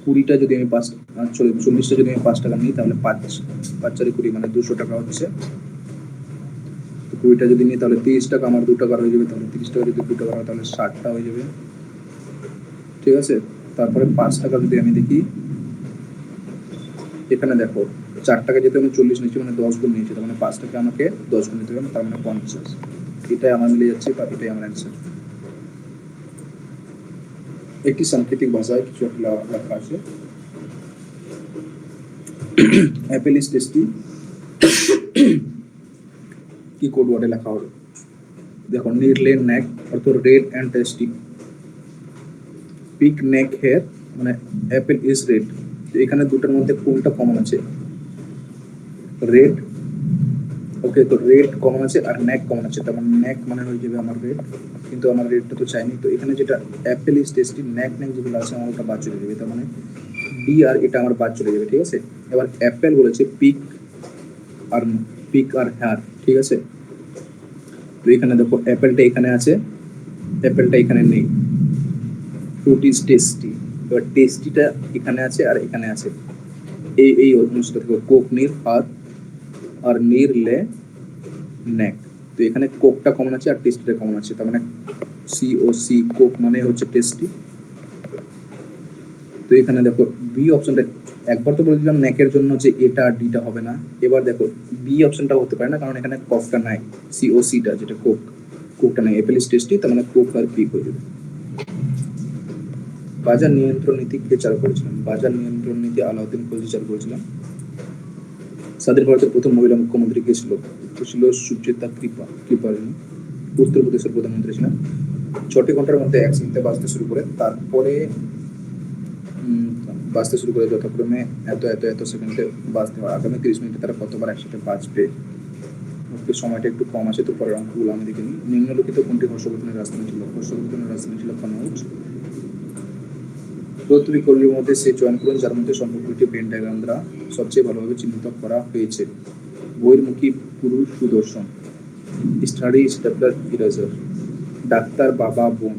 20টা যদি আমি 5, সরি 40টা যদি আমি 5 টাকা নিই, তাহলে 5 4 20 মানে 200 টাকা হচ্ছে। 20টা যদি নিই তাহলে 30 টাকা আমার 2 টাকার হয়ে যাবে, তাহলে 30 টাকা যদি 2 টাকা হয় তাহলে 60টা হয়ে যাবে, ঠিক আছে। তারপরে 5 টাকা যদি আমি দেখি, এখানে দেখো 4 টাকা যেহেতু আমি 40 নিচ্ছি, মানে 10 গুণ নিয়েছি, তার মানে 5 টাকা আমাকে 10 গুণ নিতে হবে, তার মানে 50। এটাই আমার মিলে যাচ্ছে, বা এটাই আমার অ্যান্সার। একটি সাংকেতিক ভাষায় কিছু একটা লেখা আছে, অ্যাপেল ইজ টেস্টি, কি কোড ওয়ার্ডে লেখা হবে? দেখো, নিরলে নেক অর্থ রেড অ্যান্ড টেস্টি, পিক নেক হেয়ার মানে অ্যাপেল ইজ রেড। তো এখানে দুটোর মধ্যে কোনটা কমন আছে? রেড। ওকে, তো রেড কমন আছে আর নেক কমন আছে, তার মানে নেক মানে হয়ে যাবে আমার রেড, কিন্তু আমার রেডটা তো চাইনি। তো এখানে যেটা অ্যাপেল ইজ টেস্টি, নেক নেক যেগুলো আছে আমার ওটা বাদ চলে যাবে, তার মানে ডি আর এটা আমার বাদ চলে যাবে, ঠিক আছে। এবার অ্যাপেল বলেছে আর পিক আর হেয়ার, ঠিক আছে। তো এখানে দেখো অ্যাপেলটা এখানে আছে, অ্যাপেলটা এখানে নেই। ফ্রুট ইজ টেস্টি, এবার টেস্টিটা এখানে আছে আর এখানে আছে। এই অনুষ্ঠিত থেকে কোক নির আর নির লে নেক। তো এখানে কোকটা কমন আছে আর টেস্টিটা কমন আছে, তার মানে COC, কোক মানে হচ্ছে টেস্টি। তো এখানে দেখো বি অপশনটা, একবার তো বলে দিলাম নেকের জন্য যে এটা আর ডিটা হবে না। এবার দেখো বি অপশনটা হতে পারে না, কারণ এখানে কফটা নাই, COCটা যেটা কোকটা নাই। অ্যাপেল ইজ টেস্টি, তার মানে কোক আর পিক হয়ে যাবে। বাজার নিয়ন্ত্রণ নীতি কে চালু করেছিলেন? বাজার নিয়ন্ত্রণ নীতি আলাউদ্দিন খলজি চালু করেছিলেন। স্বাধীন ভারতের প্রথম মহিলা মুখ্যমন্ত্রী কে ছিল? ছিল সুচেতা কৃপালিনী। উত্তরপ্রদেশের প্রধানমন্ত্রী ছিলেন। 6টি ঘন্টার মধ্যে এক সেকেন্ডে বাজতে শুরু করে, তারপরে বাজতে শুরু করে যথাক্রমে এত এত এত সেকেন্ডে বাজতে হয়। আগামী 30 মিনিটে তারা কতবার একসাথে বাজবে? ওকে, সময়টা একটু কম আছে, তো পরের অঙ্কগুলো আমি দেখে নিই। নিম্নলিখিত কোনটি হর্ষবর্ধনের রাজধানী ছিল? হর্ষবর্ধনের রাজধানী ছিল কনৌজ। প্রতিকূলের মধ্যে সে চয়ন করুন যার মধ্যে সম্পর্কটি ভেন ডায়াগ্রাম দ্বারা সবচেয়ে ভালোভাবে চিহ্নিত করা হয়েছে। বহির্মুখী পুরুষ সুদর্শন, স্টাডি স্টেপলার ইরেজার, ডাক্তার বাবা বোন,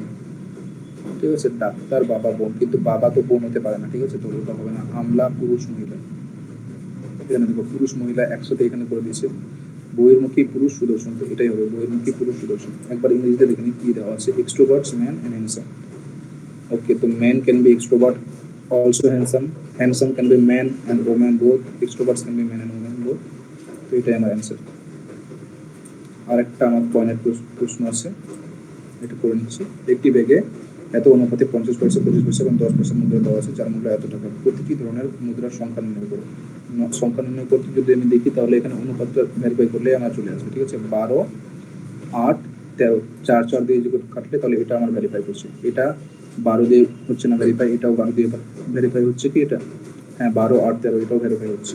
ঠিক আছে। ডাক্তার বাবা বোন, কিন্তু বাবা তো বোন হতে পারে না, ঠিক আছে, তো ওটা হবে না। আমলা পুরুষ মহিলা, এখানে দেখো পুরুষ মহিলা একসাথে এখানে করে দিয়েছে। বহির্মুখী পুরুষ সুদর্শন, তো এটাই হবে বহির্মুখী পুরুষ সুদর্শন। একবার ইংরেজিতে দেখে নিই কি দেওয়া আছে। এক্সট্রোভার্টস ম্যান এন্ড হ্যান্ডসাম। ওকে, তো man can be extrovert also handsome, handsome can be man and woman both, extroverts can be man and woman both। তো এটাই আমার অ্যান্সার। আর একটা আমার পয়েন্টের প্রশ্ন আছে, এটা করে নিচ্ছি। একটি ব্যাগে এত অনুপাতে 50 পয়সা 25 পয়সা এবং 10 পয়সা মুদ্রা দেওয়া আছে, যার মূল্য এত টাকা। প্রতিটি ধরনের মুদ্রার সংখ্যা নির্ণয় করো। সংখ্যা নির্ণয় করতে যদি আমি দেখি, তাহলে এখানে অনুপাতটা ভেরিফাই করলে আমার চলে আসবে, ঠিক আছে। 12, 8, 13, 4 4 দিয়ে যদি কাটলে, তাহলে এটা আমার ভেরিফাই করছে। এটা 12 দিয়ে হচ্ছে না ভেরিফাই, এটাও 12 দিয়ে ভেরিফাই হচ্ছে কি এটা? হ্যাঁ, 12, 8, 13 এটাও ভেরিফাই হচ্ছে।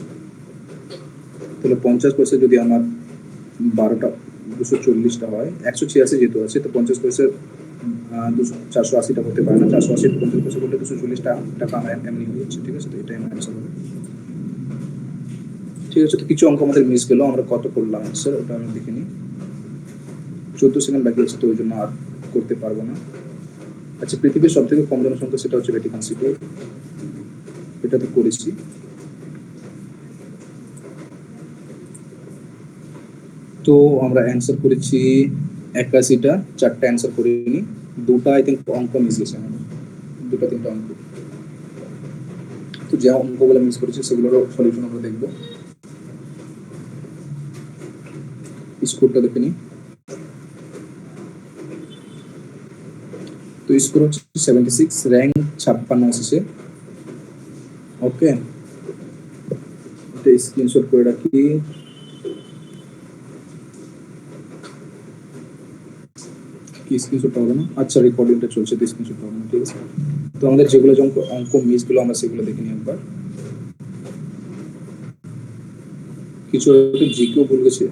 তাহলে 50 পয়সা যদি আমার 12টা 240টা হয়, 186 যেহেতু আছে, তো 50 পয়সা 480টা হতে পারে না। 480 50 পয়সা করলে 240 টাকা আমার এমনি হয়ে যাচ্ছে, ঠিক আছে। তো এটাই আমার অ্যান্সার হবে, ঠিক আছে। তো কিছু অঙ্ক আমাদের মিস গেল, আমরা কত করলাম অ্যান্সার ওটা আমি দেখে নিই। 14 সেকেন্ড বাকি আছে, তো ওই জন্য আর করতে পারবো না। আচ্ছা, পৃথিবীর সব থেকে কম জনসংখ্যা সেটা হচ্ছে ভ্যাটিকান সিটি, এটা তো করেছি। তো আমরা অ্যান্সার করেছি 81টা, 4টা অ্যান্সার করিনি। দুটা আই থিঙ্ক অঙ্ক মিস গেছে আমার, দুটা তিনটা অঙ্ক। তো যে অঙ্কগুলো মিস করেছে সেগুলোরও সলিউশন আমরা দেখবো। স্কোরটা দেখে নিই। তো স্কোর হচ্ছে 76, র্যাঙ্ক 56 এসেছে। ওকে, এটা স্ক্রিনশট করে রাখি। কি স্ক্রিনশট হবে না? আচ্ছা, রেকর্ডিংটা চলছে তো স্ক্রিনশট হবে না, ঠিক আছে। তো আমাদের যেগুলো অঙ্ক মিস গুলো আমরা সেগুলো দেখে নিই একবার। কিছু হয়তো জিকেও ভুল গেছে,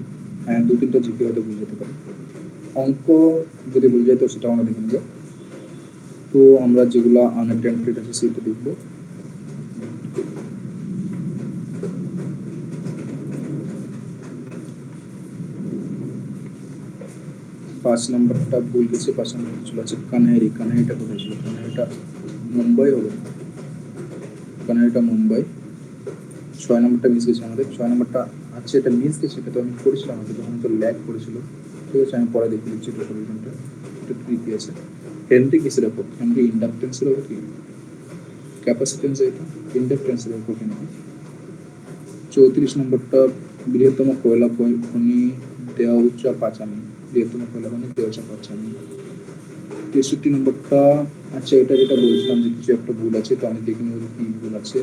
হ্যাঁ 2-3টা জিকে হয়তো ভুল যেতে পারে। অঙ্ক যদি ভুল যায় তো সেটা আমরা দেখে নেব। তো আমরা যেগুলো আনঅ্যাটেম্পটেড আছে সেটা দেখব। পাঁচ নাম্বারটা ভুল গেছে, 5 নাম্বার চলে আছে কানাইরি। কানাইটা কোথায় ছিল? কানাইটা মুম্বাই হবে, কানাইটা মুম্বাই। 6 নাম্বারটা মিস গেছে আমাদের, 6 নাম্বারটা। আচ্ছা, এটা মিস গেছে, এটা তো আমি করেছিলাম আমাকে যখন তো ল্যাগ করেছিল। ঠিক আছে, আমি পরে দেখে দিচ্ছি এটা সলিউশনটা। এটা ট্রিকি আছে। হেনরি কিসের উপর? হেনরি ইন্ডাকটেন্সের উপর কি ক্যাপাসিটেন্স? এটা ইন্ডাকটেন্সের উপর কেন? 34 নম্বরটা বৃহত্তম কয়লা খনি দেওচা পাচামি। বৃহত্তম কয়লা খনি দেওচা পাচামি। 63 নম্বরটা, আচ্ছা এটা যেটা বলছিলাম যে কিছু একটা ভুল আছে, তো আমি দেখে নেব কি ভুল আছে।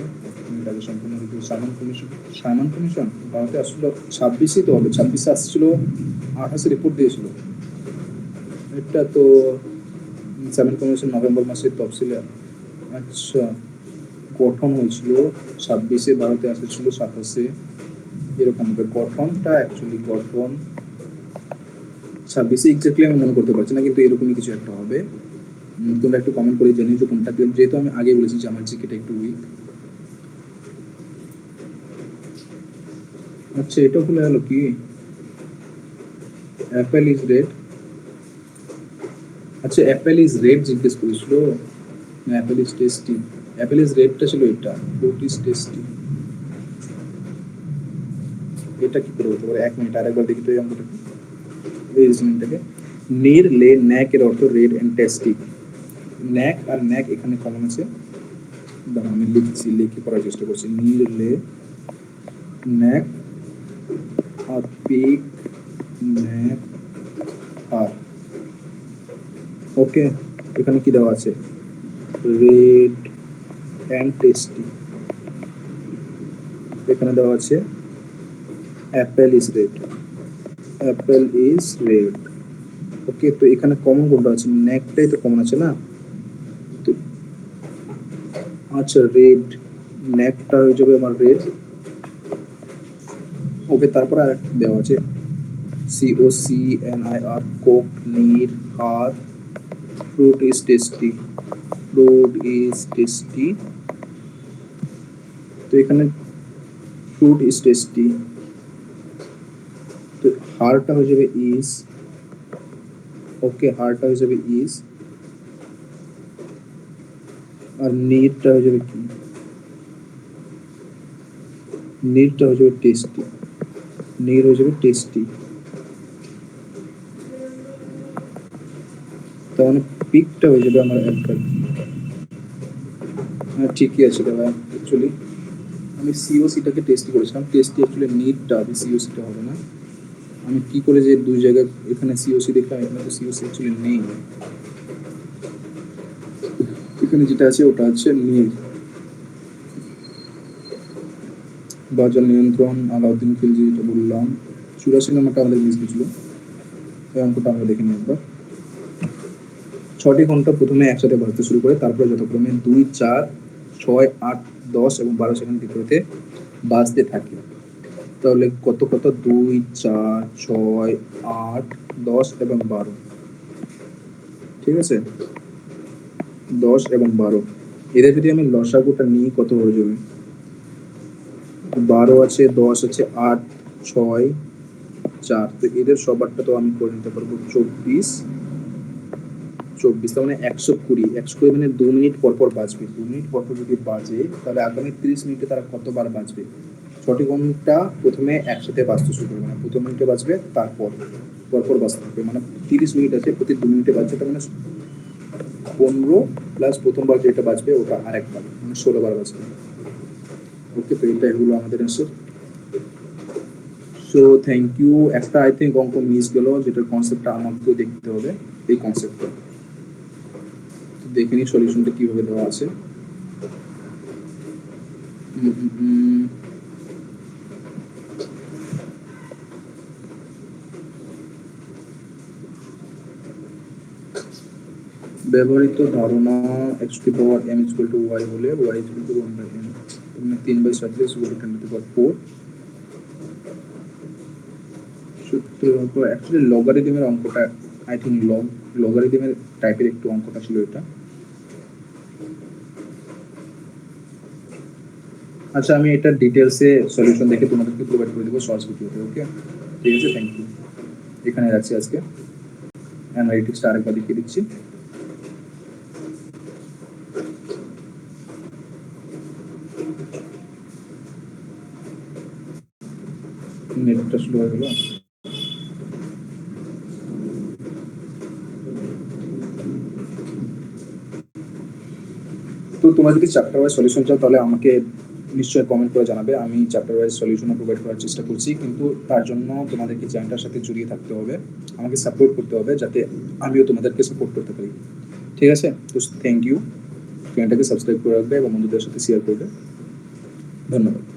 এটাকে সম্পূর্ণ review. Simon commission, Simon commission ভারতে আসলে 26ই তো হবে, 26-এ আসছিল, 28-এ রিপোর্ট দিয়েছিল। এটা তো সাইমন কমিশন নভেম্বর মাসের তফসিলে। আচ্ছা, গঠন হয়েছিল 26-এ, ভারতে আসেছিল 27-এ, এরকম হবে গঠনটা। অ্যাকচুয়ালি গঠন 26-এ এক্স্যাক্টলি আমি মনে করতে পারছি না, কিন্তু এরকমই কিছু একটা হবে। তোমরা একটু কমেন্ট করে জানিয়ে যে কোনটা ক্লিয়ার, যেহেতু আমি আগে বলেছি যে আমার জিকেটা একটু উইক। আচ্ছা, এটা ভুলে গেল কি? Apple is red. আচ্ছা, অ্যাপেল ইজ রেড জিজ্ঞেস করেছিল না, apple is tasty. Apple is রেডটা ছিল এটা, ফ্রুট ইজ টেস্টি। এটা কি করে হতে পারে? 1 মিনিট আরেকবার দেখি তো এই অঙ্কটা, এই রিজনিংটাকে। নির লে ন্যাক এর অর্থ রেড এন্ড টেস্টি। ন্যাক আর ন্যাক এখানে কমন আছে, দাঁড়া আমি লিখছি, লিখে পড়ার চেষ্টা করছি। নির লে ন্যাক আর পিক ন্যাক আর। ওকে, এখানে কি দেওয়া আছে? Red and tasty. এখানে দেওয়া আছে apple is red, apple is red. Okay, তো এখানে কমন কোনটা আছে? ন্যাকটাই তো কমন আছে না? তো আচ্ছা, রেড, ন্যাকটা হয়ে যাবে আমার রেড। ওকে, তারপর আর দেওয়া আছে COCNIR, কোক নির আর fruit is tasty, fruit is tasty. তো এখানে ফ্রুট ইজ টেস্টি, তো হারটা হয়ে যাবে ইজ। ওকে, হারটা হয়ে যাবে ইজ, আর নিরটা হয়ে যাবে কি? নিরটা হয়ে যাবে টেস্টি, নির হয়ে যাবে টেস্টি। তার মানে পিকটা হয়ে যাবে আমার অ্যাপেল। হ্যাঁ ঠিকই আছে দাদা, অ্যাকচুয়ালি আমি সিওসিটাকে টেস্টি করেছিলাম, টেস্টি অ্যাকচুয়ালি নিটটা হবে, সিওসিটা হবে না। আমি কি করে যে দুই জায়গায় এখানে সিওসি দেখলাম, এখানে তো সিওসি অ্যাকচুয়ালি নেই। এখানে যেটা আছে ওটা হচ্ছে নীল। বাজার নিয়ন্ত্রণ, আলাউদ্দিন খিলজি, যেটা বললাম। 84 নম্বরটা আমাদের মিস গেছিল, এই অঙ্কটা আমরা দেখে নিই একবার। 6টি ঘন্টা প্রথমে একসাথে বাজতে শুরু করে, তারপরে যথাক্রমে 2, 4, 6, 8, 10 এবং 12 সেকেন্ড বিপরীতে বাজতে থাকে। তাহলে কত কত? 2, 4, 6, 8, 10 এবং 12। ঠিক আছে, 10 এবং 12, এদের যদি আমি লসাগুটা নিই কত হয়ে যাবে? 12 আছে, 10 আছে, 8, 6, 4, তো এদের সবারটা তো আমি করে নিতে পারবো 24। তার মানে 120, 120 মানে 2 মিনিট পর পর বাজবে। 2 মিনিট পর পর যদি বাজে, তাহলে আগামী 30 মিনিটে তারা কতবার বাজবে? 6টি ঘন্টা প্রথমে একসাথে বাজতে শুরু করবে না, প্রথম মিনিটে বাজবে, তারপর পরপর বাজতে থাকবে, মানে 30 মিনিট আছে, প্রতি 2 মিনিটে বাজছে, তার মানে 15 প্লাস প্রথমবার যেটা বাঁচবে ওটা আরেকবার, মানে 16 বার বাঁচবে। ওকে, তো এটা হলো আমাদের অ্যান্সার। So thank you. একটা আই থিঙ্ক অঙ্ক মিস গেল, যেটার কনসেপ্টটা আমাকেও দেখতে হবে, এই কনসেপ্টটা দেখে নিই সলিউশনটা কিভাবে দেওয়া আছে। ব্যবহৃত ধারণা x to power m equal to y হলে y ইকুয়াল টু 1/n, মানে 3/37 equal to 10 to the power 4। সূত্র অ্যাকচুয়ালি লগারিদমের অঙ্কটা আই থিঙ্ক লগারিদমের টাইপের একটু অঙ্কটা ছিল এটা। আচ্ছা, আমি এটা ডিটেলসে সলিউশন দেখে তোমাদেরকে প্রোভাইড করে দেবো শর্টস ভিডিওতে। ওকে, ঠিক আছে, থ্যাংক ইউ। এখানে রাখছি আজকে। অ্যানালিটিক্সটা আরেকবার দেখিয়ে দিচ্ছি। নেটটা স্লো হয়ে গেল। তো তোমরা যদি চ্যাপ্টার ওয়াইজ সলিউশন চাও তাহলে আমাকে নিশ্চয়ই কমেন্ট করে জানাবে। আমি চ্যাপ্টার ওয়াইজ সলিউশন প্রোভাইড করার চেষ্টা করছি, কিন্তু তার জন্য তোমাদেরকে চ্যানেলটার সাথে জড়িয়ে থাকতে হবে, আমাকে সাপোর্ট করতে হবে, যাতে আমিও তোমাদেরকে সাপোর্ট করতে পারি। ঠিক আছে, তো থ্যাংক ইউ। চ্যানেলটাকে সাবস্ক্রাইব করে রাখবে এবং বন্ধুদের সাথে শেয়ার করবে। ধন্যবাদ।